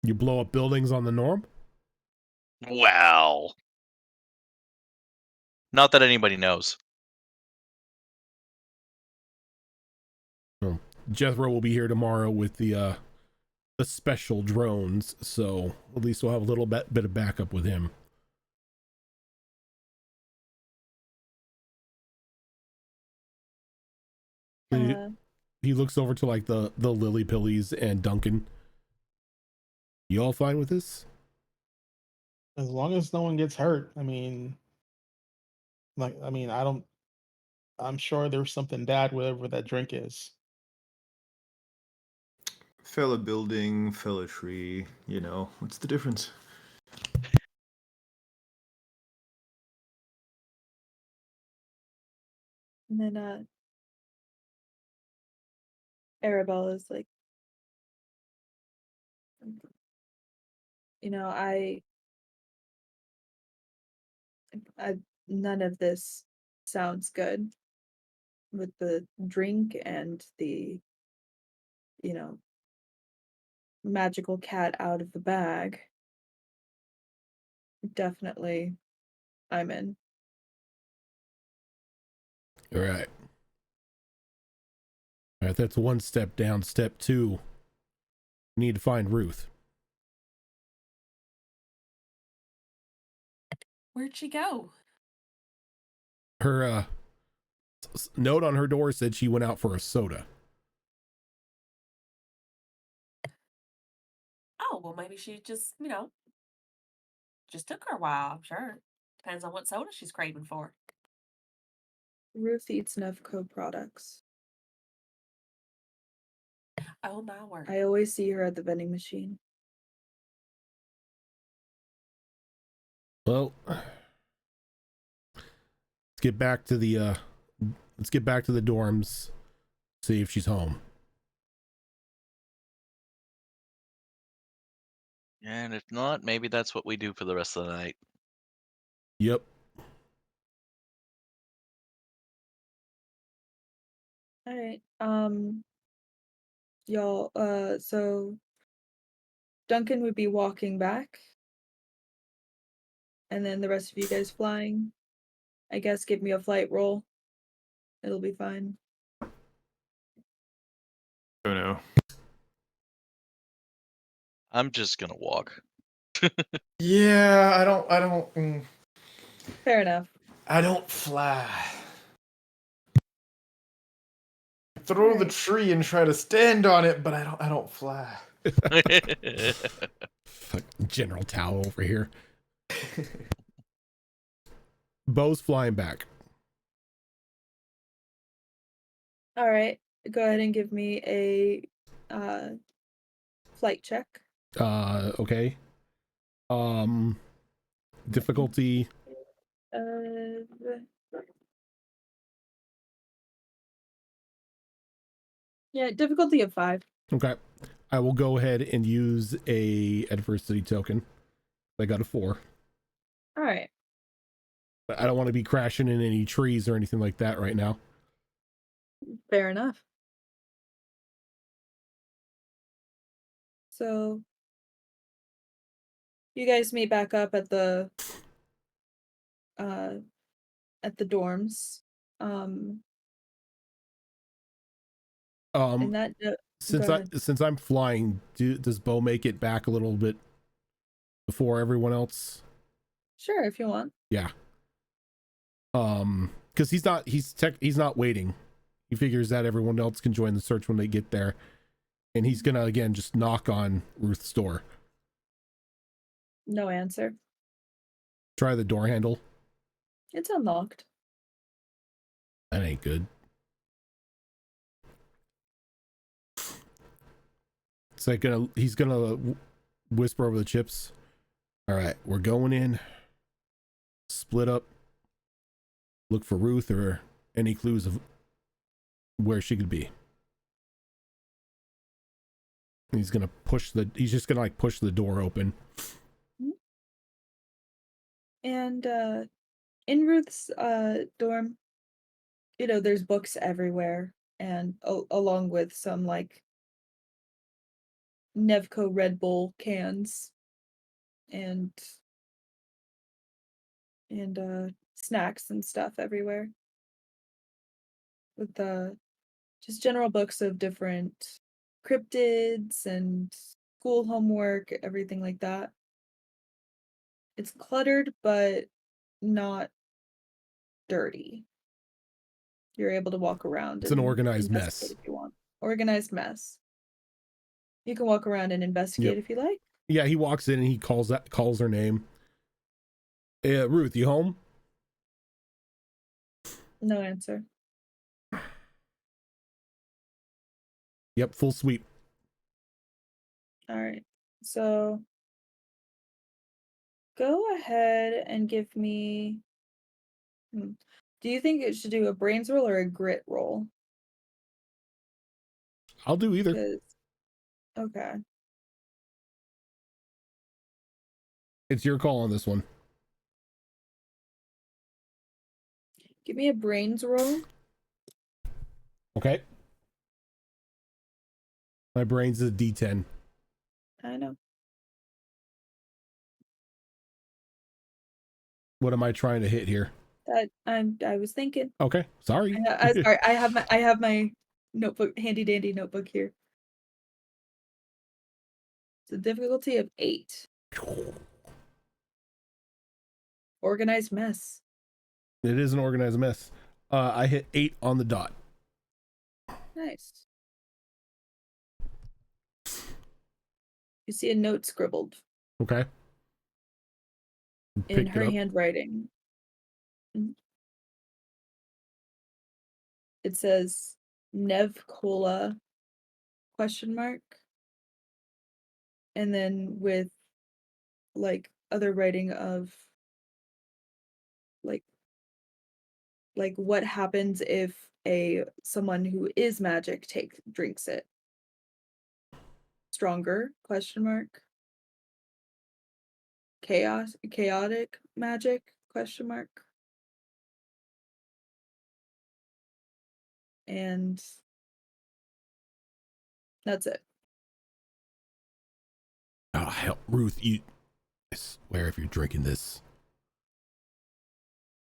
A: You blow up buildings on the norm?
F: Well, not that anybody knows.
A: Well, Jethro will be here tomorrow with the special drones, so at least we'll have a little bit of backup with him. He looks over to like the Lily Pillies and Duncan. You all fine with this?
B: As long as no one gets hurt. I mean, I don't I'm sure there's something bad, whatever that drink is.
C: Fell a building, fell a tree, you know, what's the difference?
E: And then Arabella's like, you know, I none of this sounds good with the drink and the, you know, magical cat out of the bag. Definitely, I'm in.
A: All right. All right, that's one step down. Step 2, we need to find Ruth.
D: Where'd she go?
A: Her note on her door said she went out for a soda.
D: Oh, well, maybe she just, just took her a while, I'm sure. Depends on what soda she's craving for.
E: Ruth eats Nevco products.
D: Oh, my word.
E: I always see her at the vending machine.
A: Well, let's get back to the dorms, see if she's home.
F: And if not, maybe that's what we do for the rest of the night.
A: Yep.
E: All right. Y'all, so Duncan would be walking back, and then the rest of you guys flying. I guess give me a flight roll. It'll be fine.
C: Oh no.
F: I'm just gonna walk.
C: Yeah, I don't.
E: Fair enough.
C: I don't fly. Throw the
E: Alright.
C: tree and try to stand on it, but I don't fly.
A: Fuck, General Tao over here. Bo's flying back.
E: All right. Go ahead and give me a flight check.
A: Okay. Difficulty.
E: Yeah, difficulty of 5.
A: Okay. I will go ahead and use a adversity token. I got a 4.
E: All right.
A: But I don't want to be crashing in any trees or anything like that right now.
E: Fair enough. So you guys meet back up at the dorms. And that
A: since I'm flying, does Bo make it back a little bit before everyone else?
E: Sure, if you want.
A: Yeah. Because he's not waiting. He figures that everyone else can join the search when they get there, and he's gonna again just knock on Ruth's door.
E: No answer.
A: Try the door handle.
E: It's unlocked.
A: That ain't good. It's like he's gonna whisper over the chips. All right, we're going in. Split up. Look for Ruth or any clues of where she could be. He's gonna he's just gonna push the door open.
E: And in Ruth's dorm, there's books everywhere, and along with some Nevco Red Bull cans and snacks and stuff everywhere. With just general books of different cryptids and school homework, everything like that. It's cluttered, but not dirty. You're able to walk around.
A: It's an organized mess.
E: If you want. Organized mess. You can walk around and investigate if you like.
A: Yeah, he walks in and he calls her name. Ruth, you home?
E: No answer.
A: Yep, full sweep.
E: All right. So go ahead and give me. Do you think it should do a brains roll or a grit roll?
A: I'll do either.
E: Okay.
A: It's your call on this one.
E: Give me a brains roll.
A: Okay. My brains is a D10.
E: I know.
A: What am I trying to hit here?
E: I was thinking.
A: Okay, sorry.
E: Sorry, I have my notebook, handy dandy notebook here. It's a difficulty of 8. Organized mess.
A: It is an organized mess. I hit 8 on the dot.
E: Nice. You see a note scribbled.
A: Okay.
E: In her handwriting. It says Nev Cola ? And then with like other writing of like what happens if someone who is magic drinks it? Stronger ? Chaotic magic ? And that's it.
A: Oh, hell, Ruth, I swear if you're drinking this.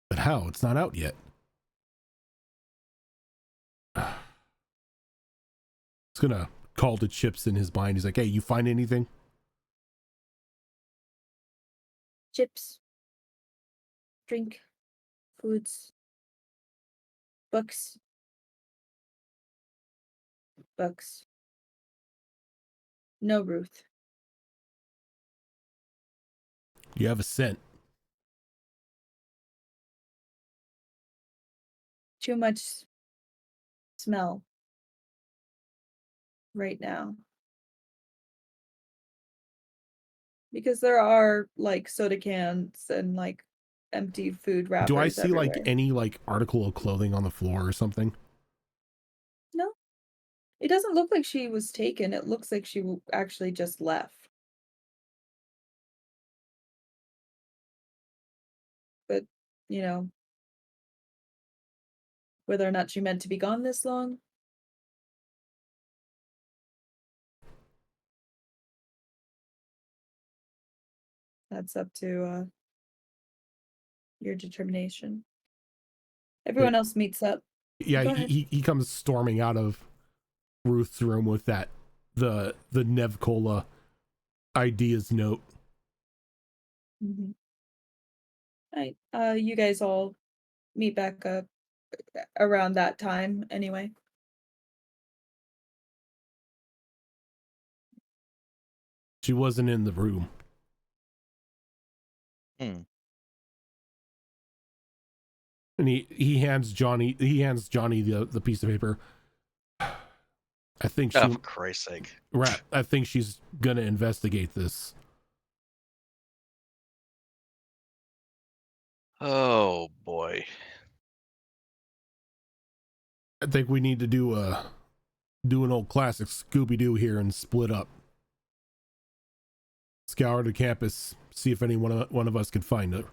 A: But how? It's not out yet. It's gonna call to Chips in his mind. He's like, hey, you find anything?
E: Chips. Drink. Foods. Books. No, Ruth.
A: You have a scent.
E: Too much smell right now. Because there are like soda cans and like empty food wrappers.
A: Do I see
E: everywhere.
A: like any like article of clothing on the floor or something?
E: No. It doesn't look like she was taken. It looks like she actually just left. But, whether or not she meant to be gone this long. That's up to your determination. Everyone else meets up.
A: Yeah, he comes storming out of Ruth's room with the Nev Cola ideas note.
E: Mm-hmm. All right. You guys all meet back up around that time anyway.
A: She wasn't in the room. And he hands Johnny the piece of paper. I think
F: for Christ's sake.
A: Right. I think she's gonna investigate this.
F: Oh boy.
A: I think we need to do an old classic Scooby-Doo here and split up. Scour the campus, see if any one of us can find her.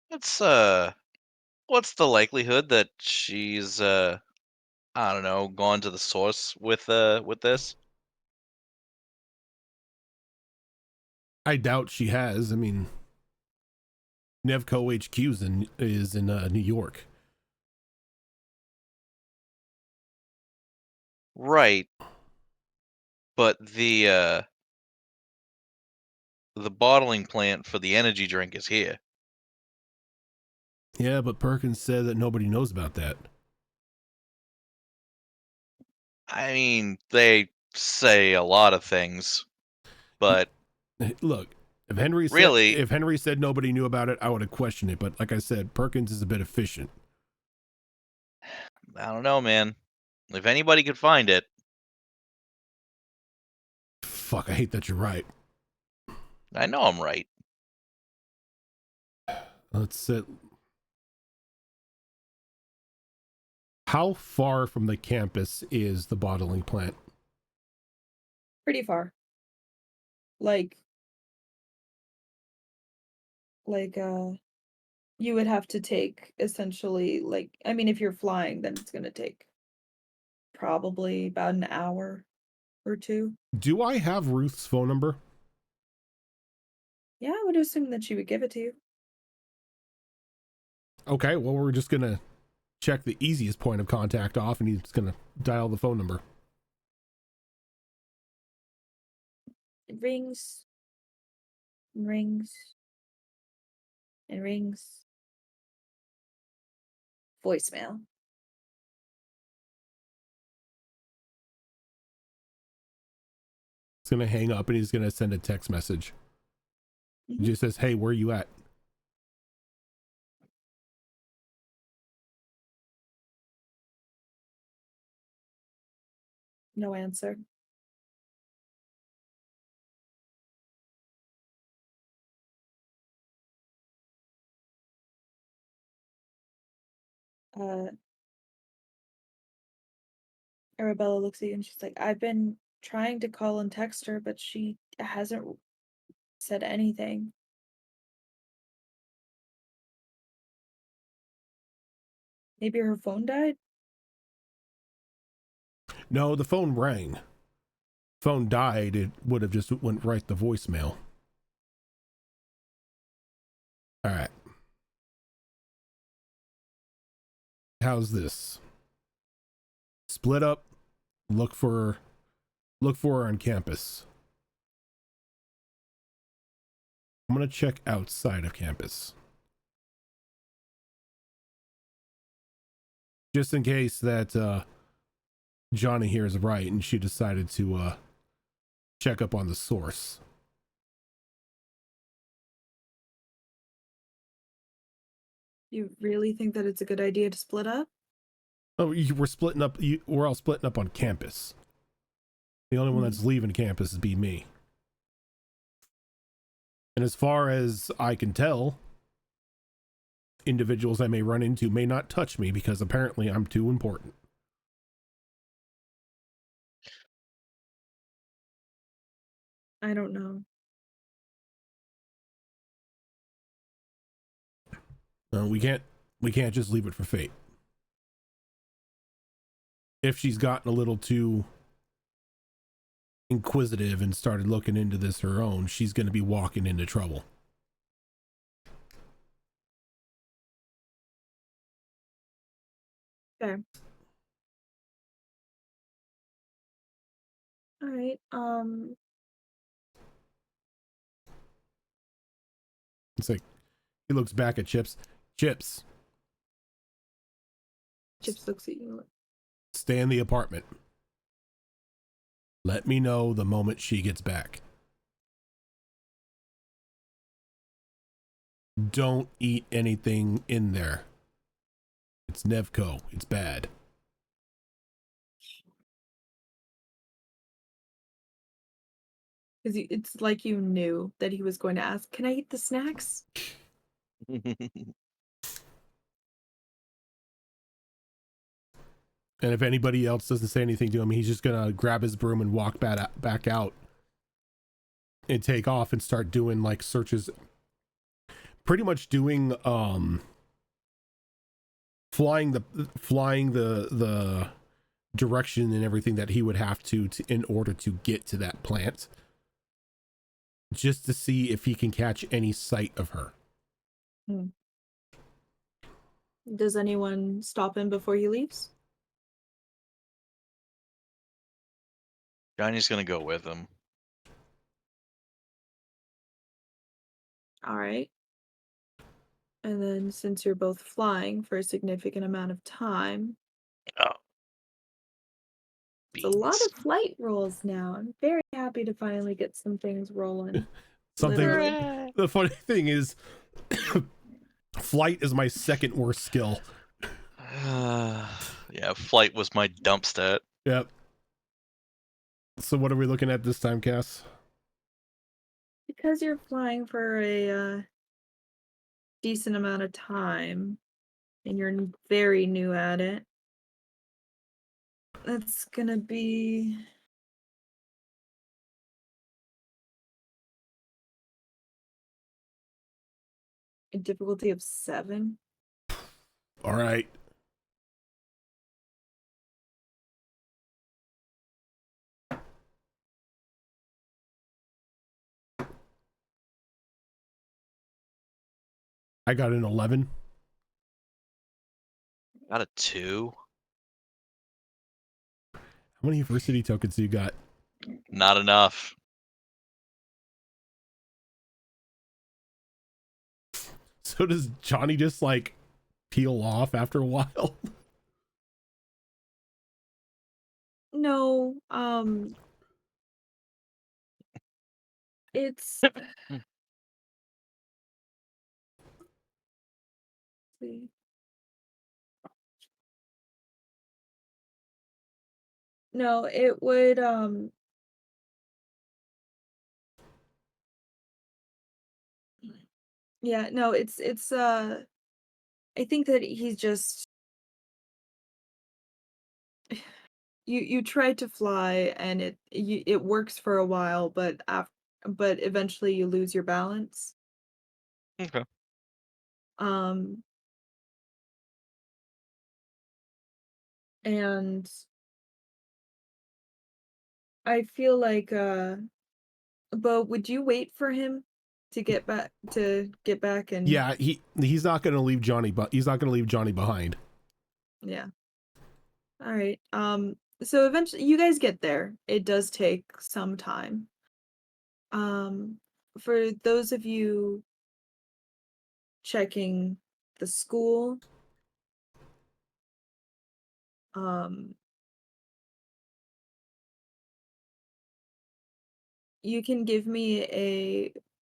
F: What's the likelihood that she's I don't know, gone to the source with this?
A: I doubt she has. I mean, Nevco HQ is in New York.
F: Right. But the bottling plant for the energy drink is here.
A: Yeah, but Perkins said that nobody knows about that.
F: I mean, they say a lot of things, but
A: look, If Henry
F: Really?
A: said, if Henry said nobody knew about it, I would have questioned it. But like I said, Perkins is a bit efficient.
F: I don't know, man. If anybody could find it.
A: Fuck, I hate that you're right.
F: I know I'm right.
A: Let's sit. How far from the campus is the bottling plant?
E: Pretty far. Like you would have to take essentially, like, I mean, if you're flying, then it's gonna take probably about an hour or two.
A: Do I have Ruth's phone number?
E: Yeah, I would assume that she would give it to you.
A: Okay, well, we're just gonna check the easiest point of contact off, and he's gonna dial the phone number.
E: It rings and rings and rings. Voicemail.
A: He's gonna hang up and he's gonna send a text message. He just says, "Hey, where you at?"
E: No answer. Arabella looks at you and she's like, I've been trying to call and text her, but she hasn't said anything. Maybe her phone died?
A: No, the phone rang. Phone died, it would have just went right to voicemail. All right. How's this? Split up. Look for her on campus. I'm gonna check outside of campus, just in case that Johnny here is right and she decided to check up on the source.
E: You really think that it's a good idea to split up?
A: Oh, we're splitting up. We're all splitting up on campus. The only one that's leaving campus is me. And as far as I can tell, individuals I may run into may not touch me because apparently I'm too important.
E: I don't know.
A: We can't just leave it for fate. If she's gotten a little too inquisitive and started looking into this her own, she's going to be walking into trouble.
E: Okay. All right.
A: It's like he looks back at Chips. Chips,
E: looks at you.
A: stay in the apartment. Let me know the moment she gets back. Don't eat anything in there. It's Nevco. It's bad.
E: Because it's like you knew that he was going to ask, can I eat the snacks?
A: And if anybody else doesn't say anything to him, he's just gonna grab his broom and walk back out and take off and start doing like searches. Pretty much doing flying the direction and everything that he would have to in order to get to that plant, just to see if he can catch any sight of her.
E: Does anyone stop him before he leaves?
F: Johnny's gonna go with him.
E: All right. And then since you're both flying for a significant amount of time, it's a lot of flight rolls now. I'm very happy to finally get some things rolling.
A: Something.
E: Literally.
A: The funny thing is, flight is my second worst skill.
F: Yeah, flight was my dump stat.
A: Yep. So what are we looking at this time, Cass?
E: Because you're flying for a decent amount of time, and you're very new at it, that's gonna be a difficulty of 7.
A: All right. I got an 11.
F: Got a 2.
A: How many university tokens do you got?
F: Not enough.
A: So does Johnny just like peel off after a while?
E: No, it's see. No, it would yeah, no, it's I think that he's just you tried to fly and it works for a while, but but eventually you lose your balance.
F: Okay.
E: Um and I feel like but would you wait for him to get back and
A: Yeah, he's not going to leave Johnny, but he's not going to leave Johnny behind.
E: yeah. All right. So eventually you guys get there. It does take some time. For those of you checking the school, you can give me a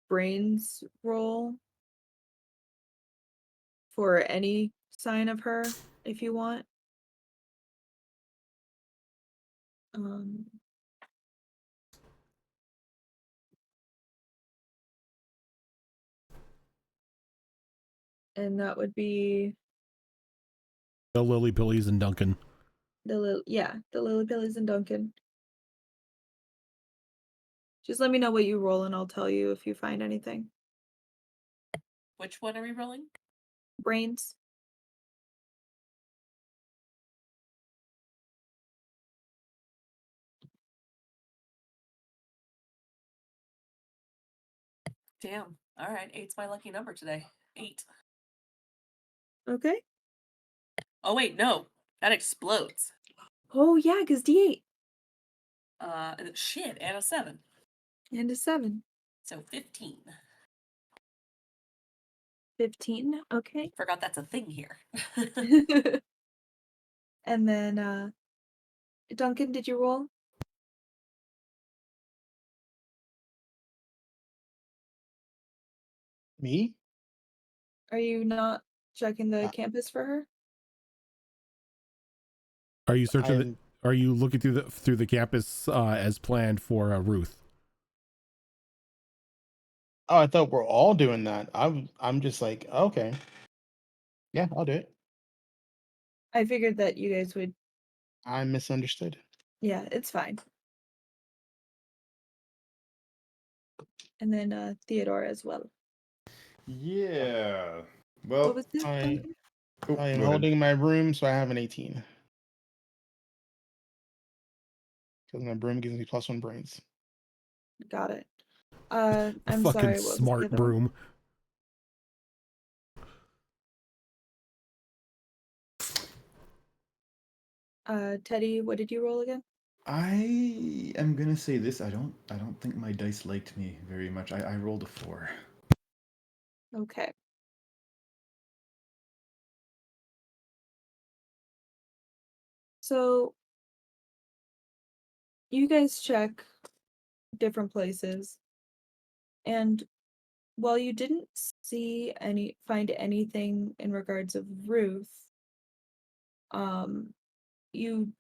E: brains roll for any sign of her if you want. Um, and that would be
A: The Lily Pillies and Duncan.
E: the Lily Pillies and Duncan. Just let me know what you roll and I'll tell you if you find anything.
D: Which one are we rolling?
E: Brains.
D: Damn. All right. 8's my lucky number today. 8.
E: Okay.
D: Oh wait, no. That explodes.
E: Oh yeah, because D8
D: Shit, and a 7.
E: and a 7.
D: So 15.
E: 15. Okay.
D: Forgot that's a thing here.
E: And then Duncan, did you roll?
B: Me?
E: Are you not checking the
B: Uh,
E: campus for her?
A: Are you
B: I
A: searching?
B: am.
A: Are you looking through the campus as planned for Ruth?
B: Oh, I thought we're all doing that. I'm just like, okay, yeah, I'll do it.
E: I figured that you guys would.
B: I misunderstood.
E: Yeah, it's fine. And then Theodore as well.
C: Yeah.
E: What
C: Well,
E: was this,
B: I
E: Duncan?
C: oh,
B: I am
C: go ahead.
B: holding my broom, so I have an 18. Because my broom gives me +1 brains.
E: Got it.
A: A
E: I'm
A: fucking
E: sorry, what was the
A: smart
E: other one?
A: broom.
E: Teddy, what did you roll again?
C: I am gonna say this. I don't think my dice liked me very much. I rolled a 4.
E: Okay. So you guys check different places And while you didn't find anything in regards of Ruth, you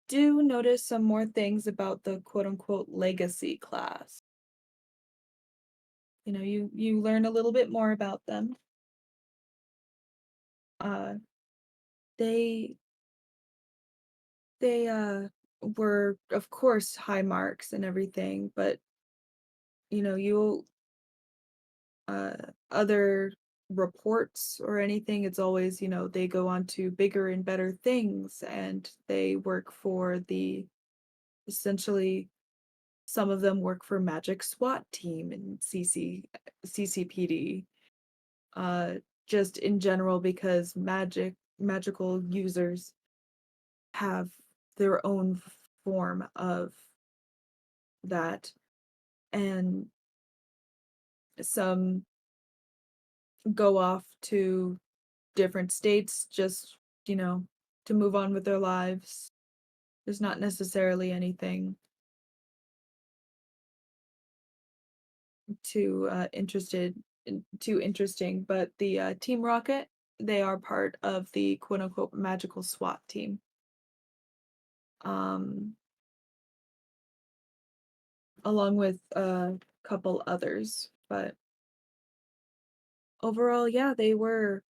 E: do notice some more things about the quote-unquote legacy class. You know, you learn a little bit more about them. They were, of course, high marks and everything, but you know, other reports or anything, it's always, you know, they go on to bigger and better things, and they work for essentially, some of them work for Magic SWAT team and CCPD. Just in general, because magical users have their own form of that, and some go off to different states just, you know, to move on with their lives. There's not necessarily anything too interesting, but the Team Rocket, they are part of the quote unquote magical SWAT team. Along with a couple others, but overall, yeah, they were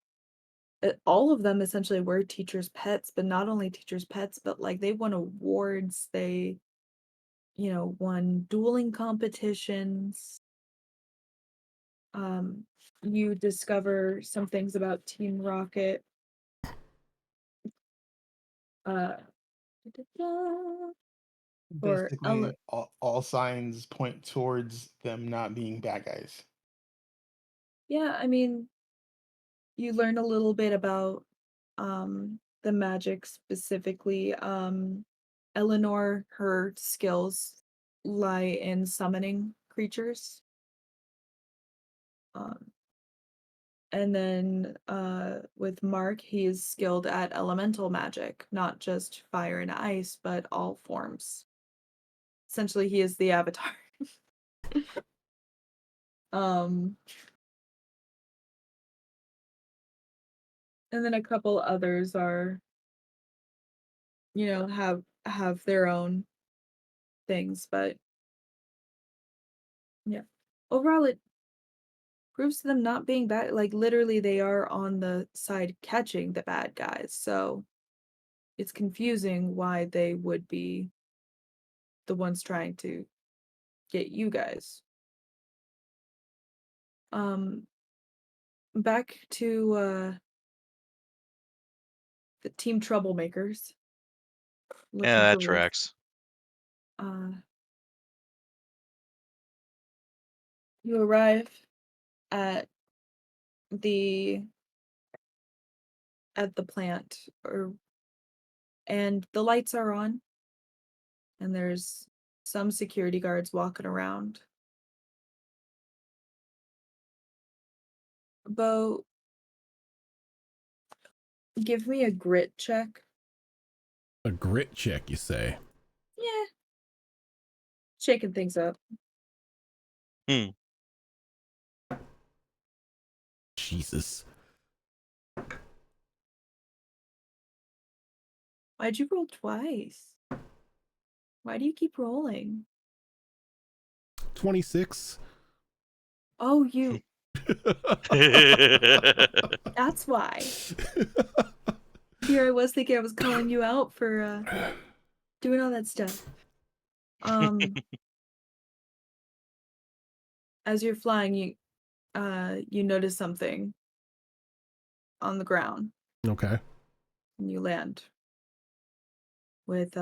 E: all of them essentially were teachers' pets, but not only teachers' pets, but like they won awards, they, you know, won dueling competitions. You discover some things about Team Rocket.
B: Basically, all signs point towards them not being bad guys.
E: Yeah, I mean, you learn a little bit about the magic specifically. Eleanor, her skills lie in summoning creatures. And then with Mark, he is skilled at elemental magic, not just fire and ice, but all forms. Essentially, he is the avatar. And then a couple others are, you know, have their own things, but yeah. Overall, it proves to them not being bad. Like, literally, they are on the side catching the bad guys, so it's confusing why they would be the ones trying to get you guys. Back to the team troublemakers.
F: Yeah, that tracks.
E: You arrive at the plant, and the lights are on, and there's some security guards walking around. Bo, give me a grit check.
A: A grit check, you say?
E: Yeah. Shaking things up.
A: Jesus.
E: Why'd you roll twice? Why do you keep rolling?
A: 26.
E: Oh, you. That's why. Here I was thinking I was calling you out for doing all that stuff. As you're flying, you notice something on the ground.
A: Okay.
E: And you land with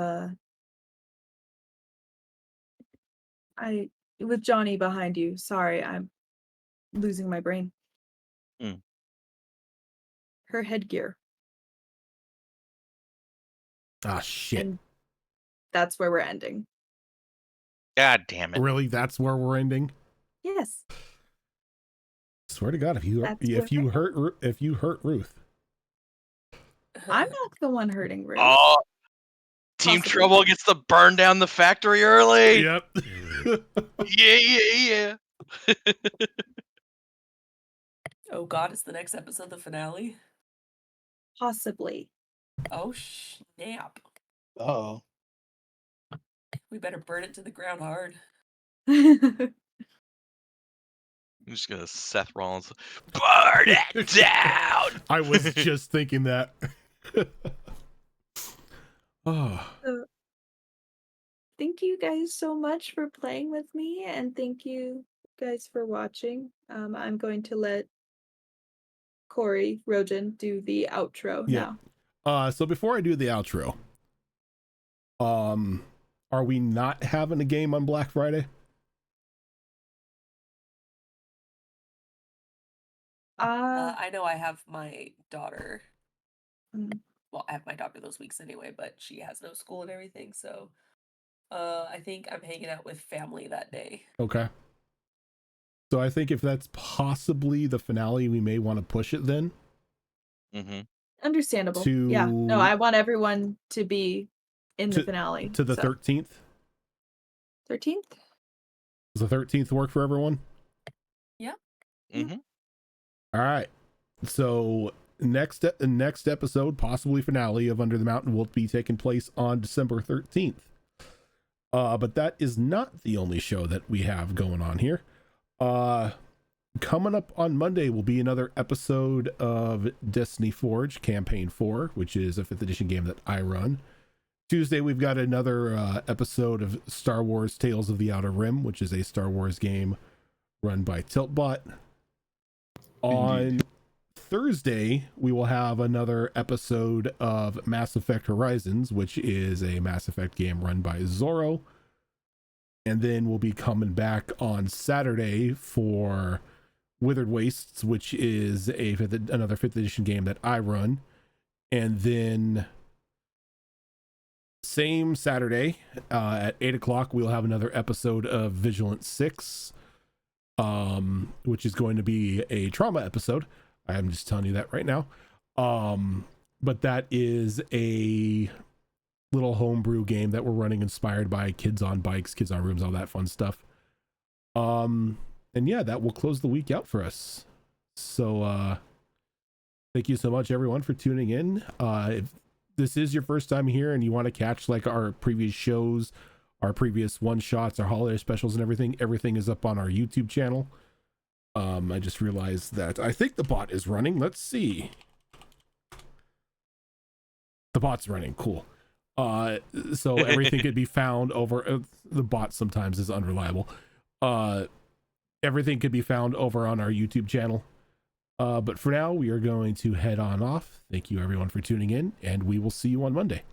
E: with Johnny behind you. Sorry, I'm losing my brain. Her headgear.
A: Ah, shit.
E: And that's where we're ending.
F: God damn it.
A: Really? That's where we're ending?
E: Yes.
A: Swear to God, if you hurt Ruth.
E: I'm not the one hurting Ruth.
F: Oh, Team
E: Possibly.
F: Trouble gets to burn down the factory early.
A: Yep.
F: Yeah.
D: Oh God, is the next episode the finale?
E: Possibly.
D: Oh snap!
B: Oh,
D: We better burn it to the ground hard.
F: I'm just gonna Seth Rollins, burn it down.
A: I was just thinking that. Oh,
E: So, thank you guys so much for playing with me, and thank you guys for watching. I'm going to let Corey Rojan do the outro
A: yeah.
E: now.
A: So before I do the outro, are we not having a game on Black Friday?
D: I know I have my daughter.
E: Mm.
D: Well, I have my daughter those weeks anyway, but she has no school and everything, so I think I'm hanging out with family that day.
A: Okay. So I think if that's possibly the finale, we may want to push it then.
F: Mm-hmm.
E: Understandable. Yeah. No, I want everyone to be in the finale.
A: To the 13th.
E: 13th?
A: Does the 13th work for everyone?
D: Yeah.
F: Mm-hmm.
A: All right. So next episode, possibly finale of Under the Mountain, will be taking place on December 13th. But that is not the only show that we have going on here. Coming up on Monday will be another episode of Destiny Forge Campaign 4, which is a 5th edition game that I run. Tuesday, we've got another episode of Star Wars Tales of the Outer Rim, which is a Star Wars game run by Tiltbot. On Thursday, we will have another episode of Mass Effect Horizons, which is a Mass Effect game run by Zorro. And then we'll be coming back on Saturday for Withered Wastes, which is another 5th edition game that I run. And then same Saturday at 8 o'clock, we'll have another episode of Vigilant 6, which is going to be a trauma episode. I'm just telling you that right now. But that is a little homebrew game that we're running inspired by Kids on Bikes, Kids on Rooms, all that fun stuff. And yeah, that will close the week out for us. So thank you so much, everyone, for tuning in. If this is your first time here and you want to catch like our previous shows, our previous one-shots, our holiday specials and everything is up on our YouTube channel. I just realized that I think the bot is running. Let's see. The bot's running. Cool. So everything could be found over the bot sometimes is unreliable. Everything could be found over on our YouTube channel. But for now, we are going to head on off. Thank you everyone for tuning in, and we will see you on Monday.